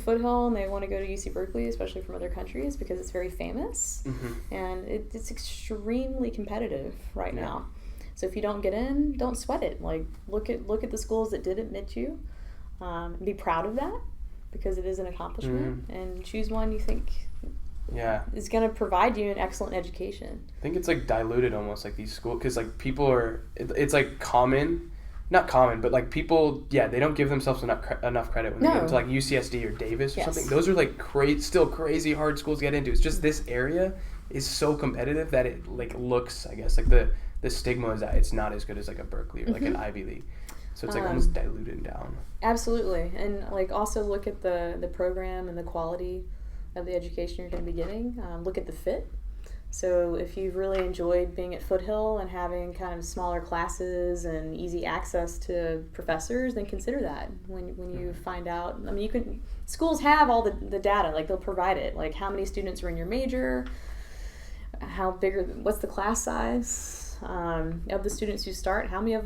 Foothill and they want to go to UC Berkeley, especially from other countries, because it's very famous and it's extremely competitive right now. So if you don't get in, don't sweat it. Like look at the schools that did admit you, be proud of that, because it is an accomplishment, and choose one you think is going to provide you an excellent education. I think it's like diluted almost, like these schools, because like people are, it's like not common, but like people, they don't give themselves enough credit when they get into like UCSD or Davis or something. Those are like still crazy hard schools to get into. It's just this area is so competitive that it like looks, I guess, like the stigma is that it's not as good as like a Berkeley or like an Ivy League. So it's like almost diluted down. Absolutely. And like also look at the program and the quality of the education you're going to be getting. Look at the fit. So if you've really enjoyed being at Foothill and having kind of smaller classes and easy access to professors, then consider that when you find out. I mean, schools have all the data, like they'll provide it, like how many students are in your major, what's the class size of the students who start, how many of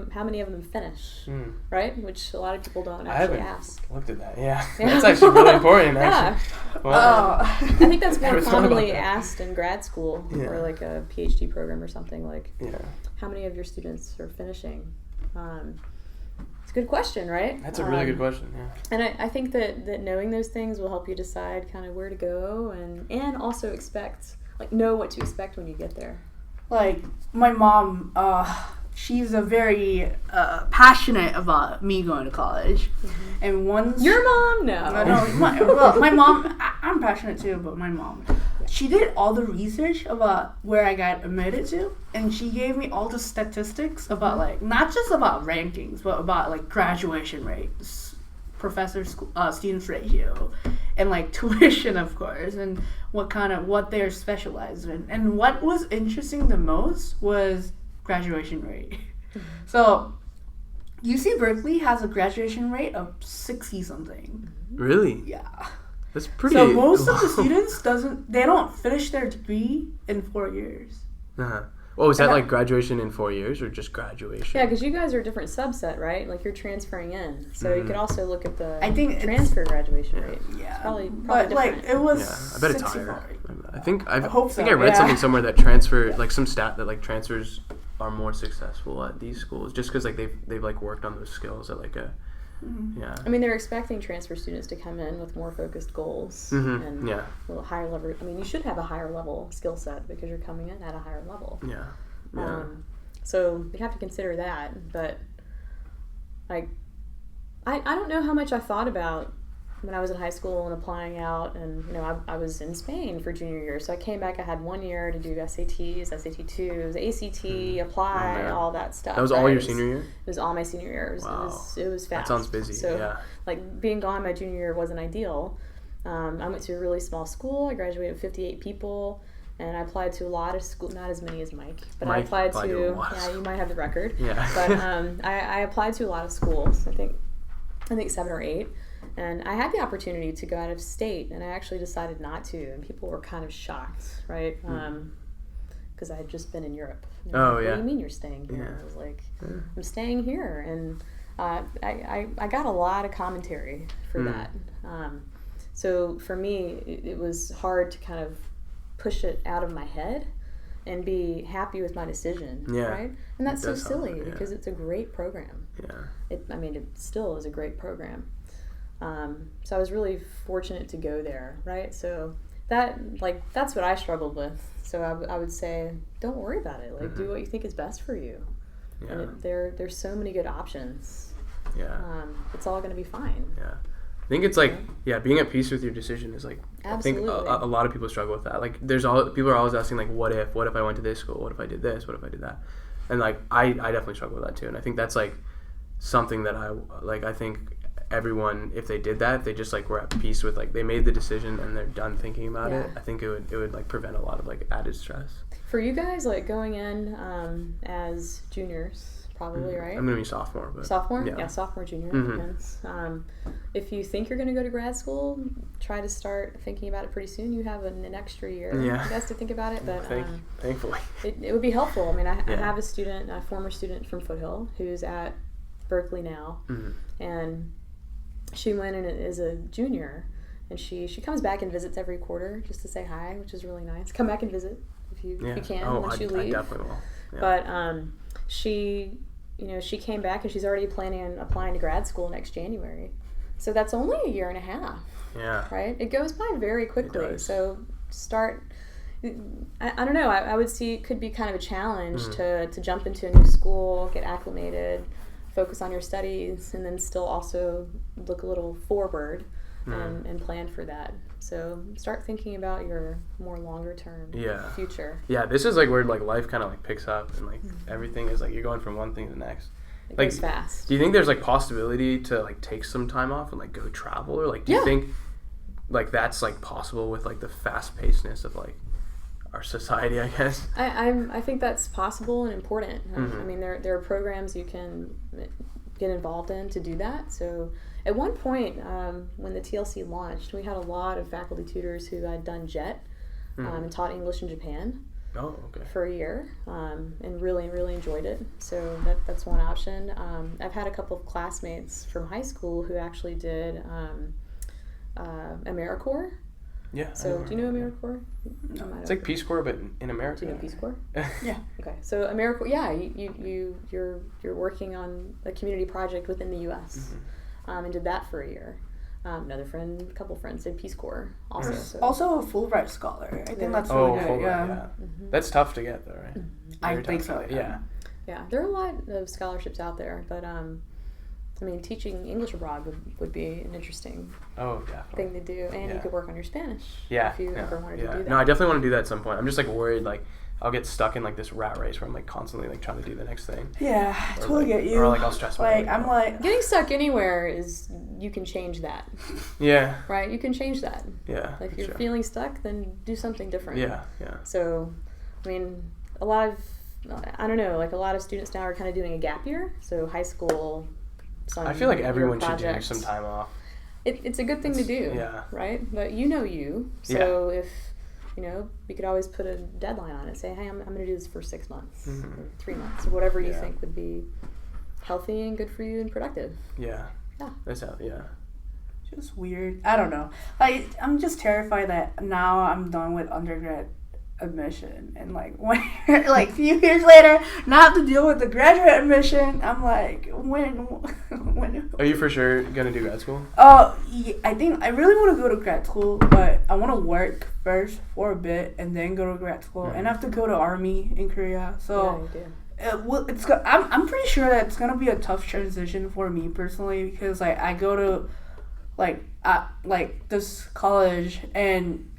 them finish, right? Which a lot of people don't actually ask. Looked at that, That's actually really important. Actually. Well, I think that's more commonly asked in grad school or like a PhD program or something. Like, how many of your students are finishing? It's a good question, right? That's a really good question. And I think that knowing those things will help you decide kind of where to go, and also know what to expect when you get there. Like, my mom, she's a very passionate about me going to college. And once... Your mom? No. My mom, I'm passionate too, but my mom, she did all the research about where I got admitted to, and she gave me all the statistics about, like, not just about rankings, but about, like, graduation rates, students ratio, and like tuition, of course, and what they're specialized in. And what was interesting the most was graduation rate. So UC Berkeley has a graduation rate of 60 something. Really? Yeah. That's pretty. So most of the students don't finish their degree in 4 years. Oh, is that like graduation in 4 years or just graduation? Yeah, because you guys are a different subset, right? Like you're transferring in, so you could also look at the transfer graduation rate. Yeah, it's probably but different. Like it was. Yeah, I bet it's higher. I think I read read something somewhere that like some stat that like transfers are more successful at these schools just because like they've like worked on those skills at like a. Yeah. I mean, they're expecting transfer students to come in with more focused goals and a little higher level. I mean, you should have a higher level skill set because you're coming in at a higher level. Yeah. So you have to consider that. But like, I don't know how much I thought about when I was in high school and applying out, and I was in Spain for junior year, so I came back. I had 1 year to do SATs, SAT 2s, ACT, apply, all that stuff. That was all your senior year? It was all my senior year. It was fast. That sounds busy. So like being gone my junior year wasn't ideal. I went to a really small school. I graduated with 58 people, and I applied to a lot of schools, not as many as Mike, but I applied to you might have the record. Yeah. But I applied to a lot of schools. I think 7 or 8. And I had the opportunity to go out of state, and I actually decided not to. And people were kind of shocked, right? Because I had just been in Europe. Like, what do you mean you're staying here? Yeah. I was like, I'm staying here. And I got a lot of commentary for that. So for me, it was hard to kind of push it out of my head and be happy with my decision, right? And that's so silly because it's a great program. Yeah. It still is a great program. So I was really fortunate to go there, right? So that's what I struggled with. So I would say, don't worry about it. Like, do what you think is best for you. Yeah. And there's so many good options. Yeah. It's all going to be fine. Yeah. I think it's like, being at peace with your decision is like, absolutely. I think a lot of people struggle with that. Like, people are always asking like, what if I went to this school? What if I did this? What if I did that? And like, I definitely struggle with that too. And I think that's like something that I think everyone, if they did that, if they just like were at peace with like they made the decision and they're done thinking about it, I think it would like prevent a lot of like added stress. For you guys, like going in as juniors, probably, right? I'm gonna be sophomore, but sophomore, sophomore, junior, depends. If you think you're gonna go to grad school, try to start thinking about it pretty soon. You have an extra year, I guess, to think about it. But thankfully, it would be helpful. I mean, I have a former student from Foothill who's at Berkeley now, and she went in as a junior, and she comes back and visits every quarter just to say hi, which is really nice. Come back and visit if you can once you leave. I definitely will. Yeah. But she came back and she's already planning on applying to grad school next January. So that's only a year and a half. Yeah. Right? It goes by very quickly. So start. I don't know. I would see it could be kind of a challenge to jump into a new school, get acclimated, focus on your studies, and then still also look a little forward and plan for that. So start thinking about your more longer term future. Yeah, this is like where like life kind of like picks up and like everything is like you're going from one thing to the next. It like, goes fast. Do you think there's like possibility to like take some time off and like go travel, or like do you think like that's like possible with like the fast pacedness of like our society, I guess? I think that's possible and important. I mean, there are programs you can get involved in to do that. So at one point, when the TLC launched, we had a lot of faculty tutors who had done JET and taught English in Japan for a year and really enjoyed it. So that's one option. I've had a couple of classmates from high school who actually did AmeriCorps. Yeah. So do you know AmeriCorps? No. It's like Peace Corps, but in America. Do you know Peace Corps? Yeah. Okay. So AmeriCorps, you're working on a community project within the U.S. And did that for a year. A couple friends did Peace Corps also. So. Also a Fulbright scholar. I think that's really good. Fulbright, That's tough to get though, right? I think so. Yeah. Yeah. There are a lot of scholarships out there, but I mean, teaching English abroad would be an interesting thing to do, and you could work on your Spanish if you ever wanted to do that. No, I definitely want to do that at some point. I'm just like worried, like I'll get stuck in like this rat race where I'm like constantly like trying to do the next thing. Yeah, I totally get you. Or like I'll stress like I'm like getting stuck anywhere is you can change that. Yeah. Right, you can change that. Yeah. Like if you're feeling stuck, then do something different. Yeah. So, I mean, a lot of students now are kind of doing a gap year. So high school. I feel like everyone should do some time off. It's a good thing to do, right? But so if, we could always put a deadline on it. Say, hey, I'm going to do this for 6 months, or 3 months, or whatever you think would be healthy and good for you and productive. Yeah. That's how, Just weird. I don't know. Like, I'm just terrified that now I'm done with undergrad admission, and like when like a few years later now I have to deal with the graduate admission. I'm like, when are you for sure gonna do grad school? I think I really want to go to grad school, but I want to work first for a bit and then go to grad school. And I have to go to Army in Korea, so I'm pretty sure that it's gonna be a tough transition for me personally, because like I go to like this college and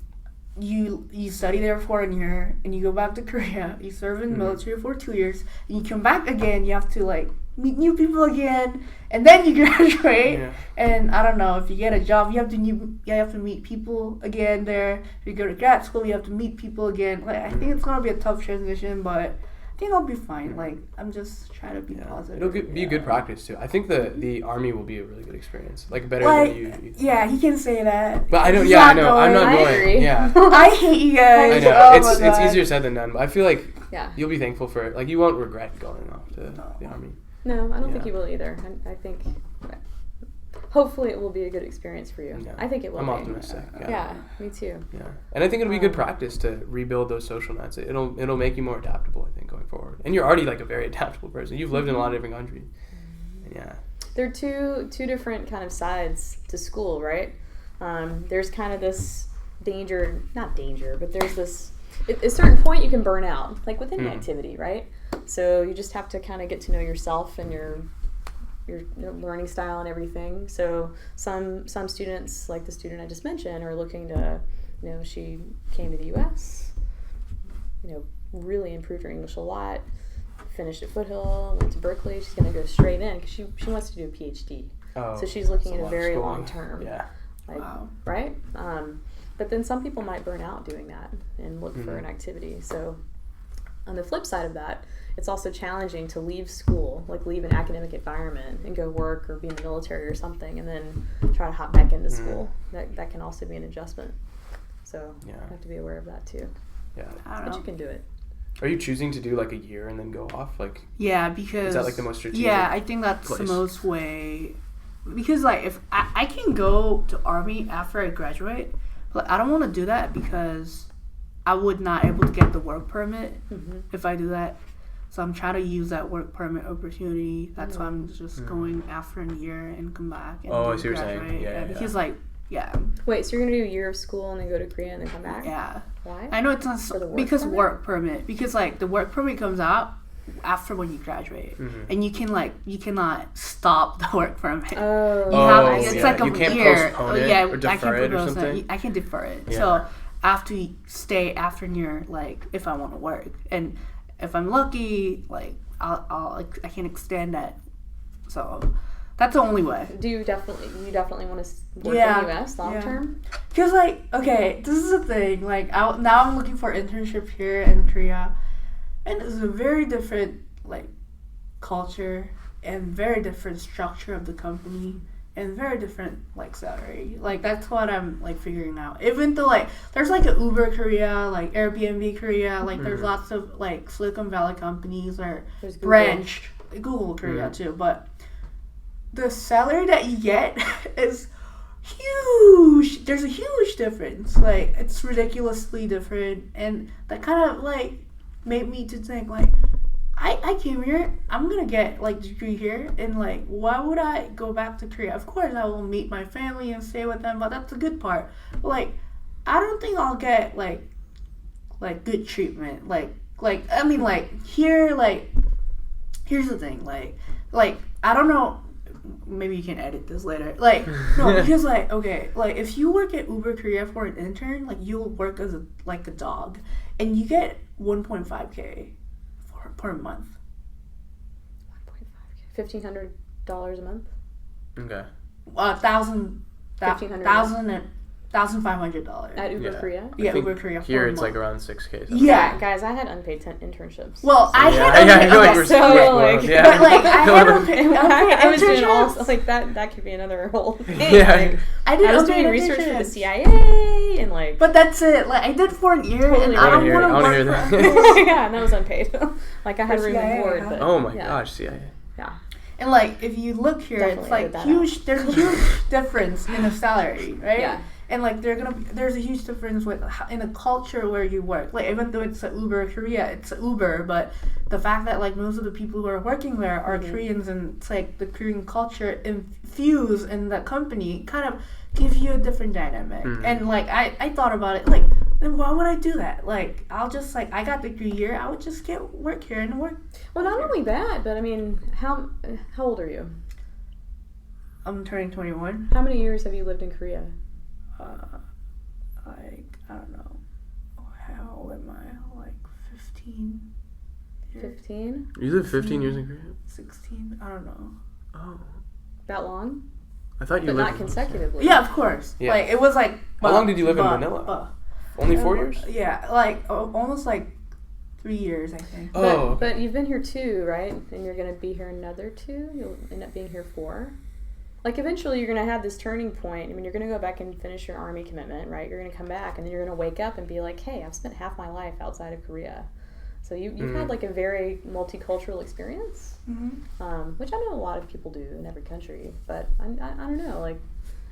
you study there for a year and you go back to Korea, you serve in the military for 2 years, and you come back again, you have to like meet new people again, and then you graduate. And I don't know, if you get a job you have to meet people again there. If you go to grad school you have to meet people again. Like I think it's gonna be a tough transition, but I think I'll be fine. Like I'm just trying to be positive. It'll be a good practice too. I think the Army will be a really good experience. Like better than you. Yeah, he can say that. But I don't. Yeah, I know. I'm not going. Agree. Yeah. I hate you guys. I know. It's easier said than done. But I feel like you'll be thankful for it. Like you won't regret going off to the Army. No, I don't think you will either. I think. Hopefully it will be a good experience for you. I think it will. I'm optimistic. Yeah, me too. Yeah, and I think it'll be good practice to rebuild those social nets. It'll make you more adaptable, I think, going forward. And you're already like a very adaptable person. You've lived in a lot of different countries. Yeah. There are two different kind of sides to school, right? There's kind of this not danger, but there's this. At a certain point, you can burn out, like with any activity, right? So you just have to kind of get to know yourself and your learning style and everything. So some students, like the student I just mentioned, are looking to, she came to the U.S., really improved her English a lot, finished at Foothill, went to Berkeley. She's going to go straight in because she wants to do a PhD. Oh, So she's looking that's at a a lot of very schooling. long term. Yeah. Like, Wow. Right? But then some people might burn out doing that and look for an activity. So on the flip side of that, it's also challenging to leave school, like leave an academic environment and go work or be in the military or something, and then try to hop back into school. That can also be an adjustment. So you have to be aware of that too. Yeah. I don't But know. you can do it. Are you choosing to do like a year and then go off? Like, Yeah, because is that like the most strategic? Yeah, I think that's the place? most way. Because like if I can go to Army after I graduate, but I don't want to do that because I would not able to get the work permit if I do that. So I'm trying to use that work permit opportunity. That's why I'm just going after a year and come back. And Oh, I do see what you're saying. graduate. Yeah, because yeah. Wait, so you're going to do a year of school and then go to Korea and then come back? Yeah. Why? I know it's not For the work because permit? work permit. Because like the work permit comes out after when you graduate, and you cannot stop the work permit. Oh, You have, I it's see. like a You can't year. postpone it yeah, or defer it or propose something? I can defer it. Yeah. So I have to stay after a year, like if I want to work, and if I'm lucky, like I can extend that. So that's the only way. Do you definitely want to work Yeah, in the U.S. long yeah. term? Because like okay, this is the thing. Like now I'm looking for internship here in Korea, and it's a very different like culture and very different structure of the company and very different like salary. Like that's what I'm like figuring out. Even though like there's like a Uber Korea, like Airbnb Korea, like there's lots of like Silicon Valley companies or There's Google. branched Google Korea too, but the salary that you get is huge. There's a huge difference. Like it's ridiculously different, and that kind of like made me to think like I came here, I'm gonna get like degree here, and like why would I go back to Korea? Of course I will meet my family and stay with them, but that's the good part. But, like I don't think I'll get like good treatment. Like I mean like here like here's the thing like I don't know. Maybe you can edit this later. Like no, because like okay, like if you work at Uber Korea for an intern, like you'll work as a dog, and you get 1.5K per month. $1,500 a month. Okay. $1,500 At Uber Yeah. Korea. Yeah, I think Uber Korea. Here for a it's month. like around 6K. Yeah. Guys, I had unpaid internships. Well, I Yeah, had I feel like okay, we're so, we're- like- yeah. but like I had unpaid I was doing all internships. like that could be another whole thing. Yeah. Like, I did I was unpaid doing research for the internships. CIA and like But that's it. Like I did for a year, Totally and I don't right. want to I wanna work hear for. that. yeah, and that was unpaid. Like I had For room CIA, and board, huh? but Oh my yeah. gosh, CIA. Yeah. And like if you look here, Definitely it's like edit that huge. There's a huge difference in the salary, right? Yeah. And like there's a huge difference with in the culture where you work. Like even though it's a Uber Korea, it's a Uber, but the fact that like most of the people who are working there are Koreans, and it's like the Korean culture infused in the company kind of gives you a different dynamic. And like I thought about it, like then why would I do that? Like I'll just like I got the degree here, I would just get work here and work. Well, not only that, but I mean, how old are you? I'm turning 21. How many years have you lived in Korea? Like I don't know, how old am I? Like 15, 15? You lived 15 years in Korea? 16. I don't know. Oh. That long? I thought you But lived not consecutively. Yeah, of course. Yeah. Like it was like. How long did you live in Manila? Only 4 years? Yeah, like almost like 3 years, I think. But, Oh, okay. but you've been here 2, right? And you're going to be here another 2? You'll end up being here 4? Like, eventually you're going to have this turning point. I mean, you're going to go back and finish your Army commitment, right? You're going to come back, and then you're going to wake up and be like, hey, I've spent half my life outside of Korea. So you've had, like, a very multicultural experience, which I know a lot of people do in every country. But I don't know. Like,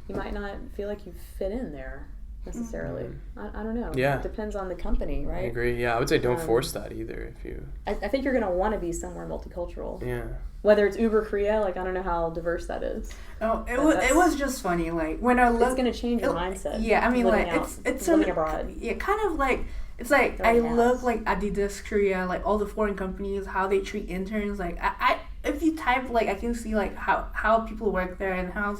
you might not feel like you fit in there necessarily. I don't know. Yeah. It depends on the company, right? I agree. Yeah, I would say don't force that either if you... I think you're going to want to be somewhere multicultural. Yeah. Whether it's Uber Korea, like, I don't know how diverse that is. Oh, it was just funny. Like when I look, It's going to change your mindset. Yeah, I mean, living like out, it's living abroad. Yeah, kind of like it's like I Like look house. like Adidas Korea, like all the foreign companies, how they treat interns. Like I if you type like I can see like how people work there and how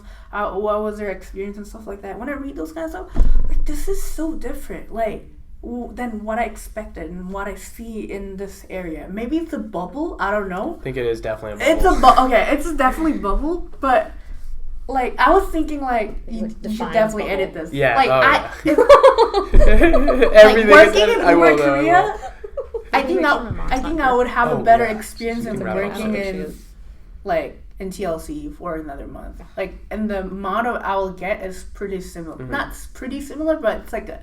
what was their experience and stuff like that. When I read those kind of stuff, like this is so different. Like than what I expected and what I see in this area. Maybe it's a bubble. I don't know. I think it is definitely a bubble. It's a okay. It's definitely bubble, but like I was thinking like you should defines definitely bubble. edit this. Yeah, Like Everything like is working edited. in I will, Uber though, I Korea, will. I think Make sure my mom's I not think here. I would have Oh, a better yeah. experience She than can rattle working on. in like in TLC for another month. Like, and the amount I will get is pretty similar. Mhm. Not pretty similar, but it's like a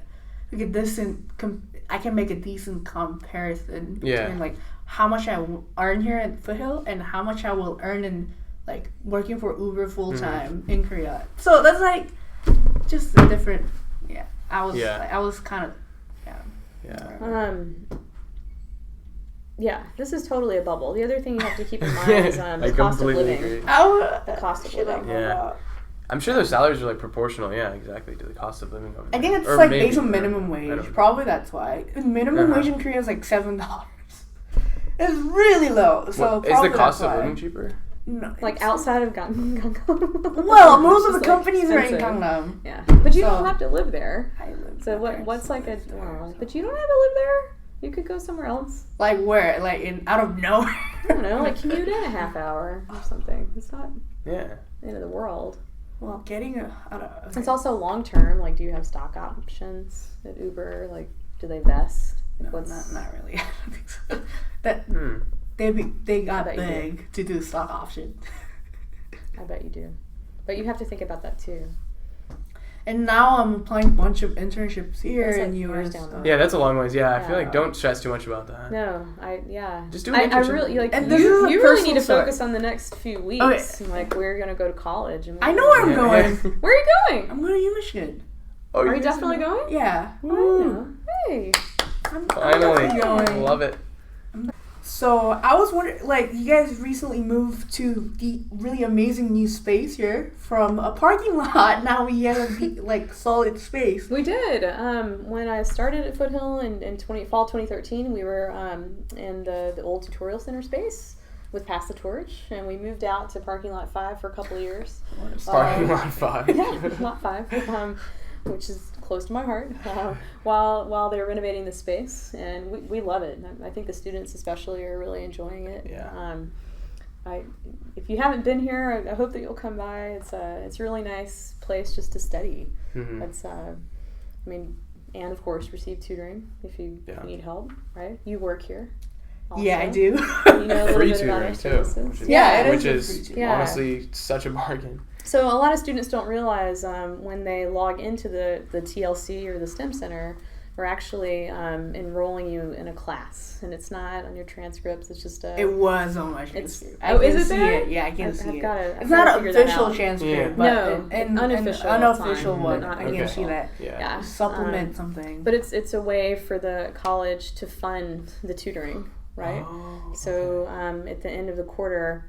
decent. I can make a decent comparison between like how much I earn here at Foothill and how much I will earn in like working for Uber full time in Korea. So that's like just a different. Yeah, I was kind of Yeah, this is totally a bubble. The other thing you have to keep in mind is the cost of living. Agree. The cost of living. Yeah. I'm sure their salaries are like proportional, exactly, to the cost of living over there. I think it's Or like maybe, based on I minimum don't wage. know. Probably that's why. Minimum wage in Korea is like $7. It's really low. So Is the cost that's of why. living cheaper? No, Like it's- outside of Gangnam. Well, most of the It's, companies are in expensive. Gangnam. Yeah, but you So- don't have to live there. I live So there, what's like a? so- Well, but you don't have to live there. You could go somewhere else. Like where? Like in out of nowhere. I don't know, like commute in a half hour or something. It's not Yeah. the end of the world. Well, getting out of. It's also long term. Like, do you have stock options at Uber? Like, do they vest? No, What's not really. I don't think so. That Hmm. they got bet you do. big to do stock option. I bet you do. But you have to think about that too. And now I'm applying a bunch of internships here That's in like years US. down the road. Yeah, that's a long ways. Yeah, I feel Yeah. like don't stress too much about that. No, Just do an I internship. really like. And this is You a really need to personal story. focus on the next few weeks. Okay. And, like, we're gonna go to college. And I know where I'm going. Where are you going? I'm going to U Michigan. Oh, Are you definitely going? Yeah. I know. Hey. I'm Finally. definitely going. Love it. So I was wondering, like, you guys recently moved to the really amazing new space here from a parking lot. Now we have a solid space. We did. When I started at Foothill in fall 2013, we were in the old tutorial center space with Pass the Torch, and we moved out to parking lot 5 for a couple of years. Parking lot 5. Yeah, lot 5, which is close to my heart. While they're renovating the space, and we love it. I think the students especially are really enjoying it. Yeah. If you haven't been here, I hope that you'll come by. It's a really nice place just to study. Mhm. It's and of course receive tutoring if you need help. Right? You work here. Also. Yeah, I do. You know a little Free bit about tutoring our too, services. Yeah, it which is is free tutoring. Yeah. honestly such a bargain. So a lot of students don't realize when they log into the TLC or the STEM Center, we're actually enrolling you in a class, and it's not on your transcripts. It's just It was on my It's transcript. is it see there? it. Yeah, I can I've see it. gotta It's not an figure that official out. transcript, Yeah. but No, an unofficial, unofficial it's one. on, I but can not see that. Yeah. Supplement something. But it's a way for the college to fund the tutoring, right? Oh, So at the end of the quarter,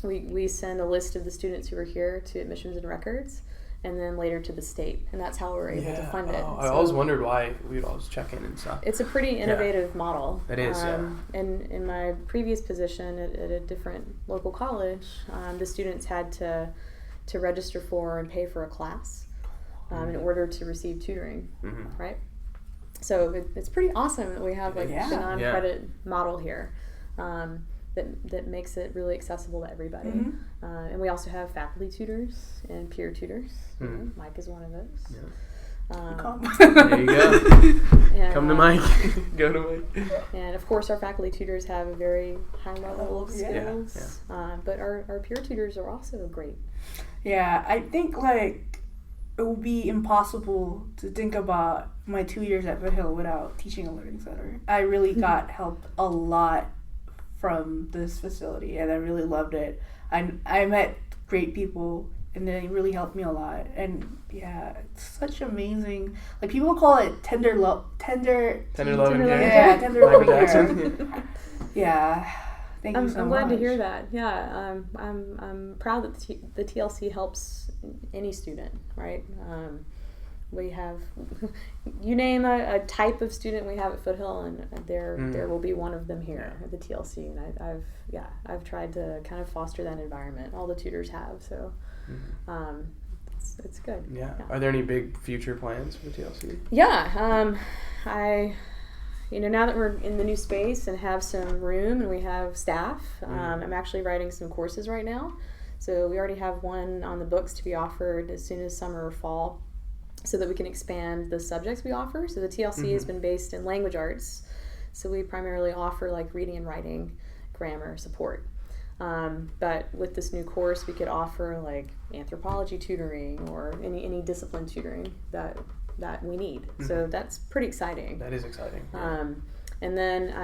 we send a list of the students who are here to admissions and records, and then later to the state, and that's how we're able to fund it. I always wondered why we'd always check in and stuff. It's a pretty innovative model. It is, And in my previous position at a different local college, the students had to register for and pay for a class in order to receive tutoring, Mm-hmm. right? So it's pretty awesome that we have the non-credit model here. That makes it really accessible to everybody. Mm-hmm. And we also have faculty tutors and peer tutors. Mike is one of those. Yeah. There you go. And, Come to Mike. Go to Mike. And of course, our faculty tutors have a very high level of Yeah. skills. But our peer tutors are also great. Yeah, I think it would be impossible to think about my 2 years at Foothill without teaching a learning center. I really got help a lot from this facility, and I really loved it. I met great people, and they really helped me a lot. And yeah, it's such amazing. Like, people call it tender love and care. Yeah, tender love and care. Yeah. Thank you so much. I'm glad to hear that. Yeah, I'm proud that the TLC helps any student, right? We have, you name a type of student we have at Foothill, and there will be one of them here at the TLC. And I've tried to kind of foster that environment. All the tutors have, so it's good. Yeah. Are there any big future plans for TLC? Yeah, now that we're in the new space and have some room and we have staff, I'm actually writing some courses right now So we already have one on the books to be offered as soon as summer or fall, so that we can expand the subjects we offer. So the TLC has been based in language arts, so we primarily offer like reading and writing, grammar support. But with this new course, we could offer like anthropology tutoring or any discipline tutoring that we need. So that's pretty exciting. That is exciting. And then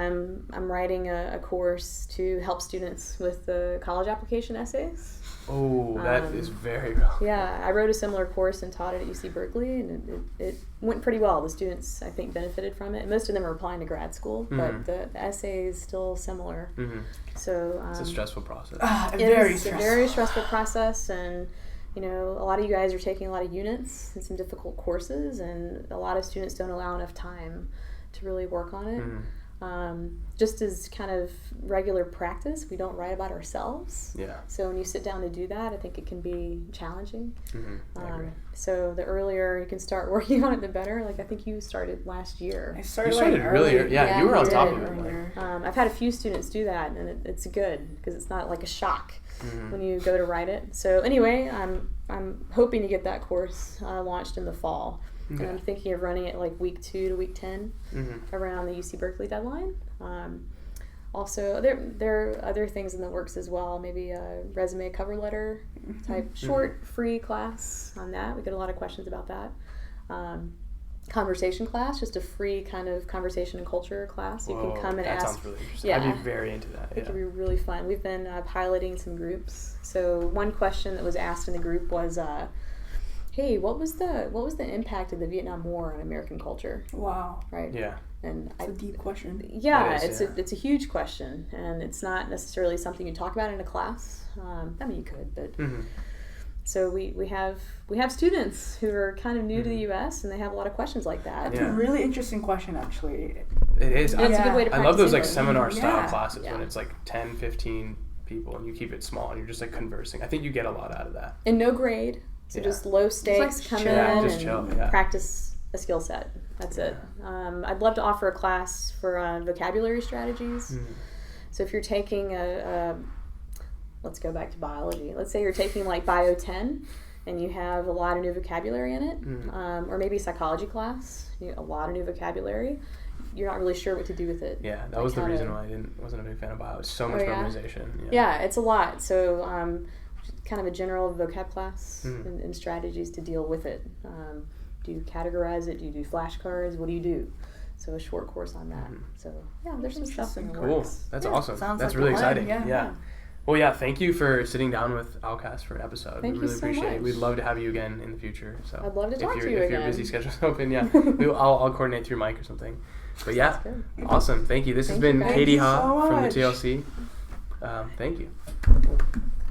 I'm writing a course to help students with the college application essays. Oh, that is very relevant. Yeah, I wrote a similar course and taught it at UC Berkeley, and it went pretty well. The students, I think, benefited from it. Most of them are applying to grad school, but the essay is still similar. So it's a stressful process. It's a very stressful process, and you know, a lot of you guys are taking a lot of units and some difficult courses, and a lot of students don't allow enough time to really work on it. Just as kind of regular practice, we don't write about ourselves. Yeah. So when you sit down to do that, I think it can be challenging. I agree. So the earlier you can start working on it, the better. Like I think you stared last year. I started, you started really early. Yeah, you were on top of it. Like. I've had a few students do that, and it's good because it's not like a shock when you go to write it. So anyway, I'm hoping to get that course launched in the fall. Okay. And I'm thinking of running it like week 2 to week 10 around the UC Berkeley deadline. Also, there are other things in the works as well. Maybe a resume cover letter type short free class on that. We get a lot of questions about that. Conversation class, just a free kind of conversation and culture class. You can come and ask. That sounds really interesting. Yeah, I'd be very into that. It could be really fun. We've been piloting some groups. So one question that was asked in the group was, hey, what was the impact of the Vietnam War on American culture? Wow. Right. Yeah. And it's a deep question. Yeah, it's a huge question, and it's not necessarily something you talk about in a class. I mean, you could, but so we have students who are kind of new to the U.S. and they have a lot of questions like that. That's a really interesting question, actually. It is. It's a good way to practice. I love those like seminar style classes when it's like 10, 15 people and you keep it small and you're just like conversing. I think you get a lot out of that. And no grade. So just low stakes, like come chill. in just chill, and practice a skill set. That's it. I'd love to offer a class for vocabulary strategies. So if you're taking let's go back to biology. Let's say you're taking like Bio 10 and you have a lot of new vocabulary in it, or maybe psychology class, a lot of new vocabulary. You're not really sure what to do with it. Yeah, that was the reason why I wasn't a big fan of bio. It's so much memorization. Yeah, it's a lot. So kind of a general vocab class and strategies to deal with it. Do you categorize it? Do you do flashcards? What do you do? So a short course on that. So yeah, there's some stuff in the works. That's awesome. Sounds That's like really a plan. exciting. Yeah. Well, yeah, thank you for sitting down with Owlcast for an episode. Thank we really you so appreciate it. much. We'd love to have you again in the future. So I'd love to talk to you if again. your busy schedule's open, I'll coordinate through Mike or something. But yeah, awesome. Thank you. This has been Katie Ha from the TLC. Thank you.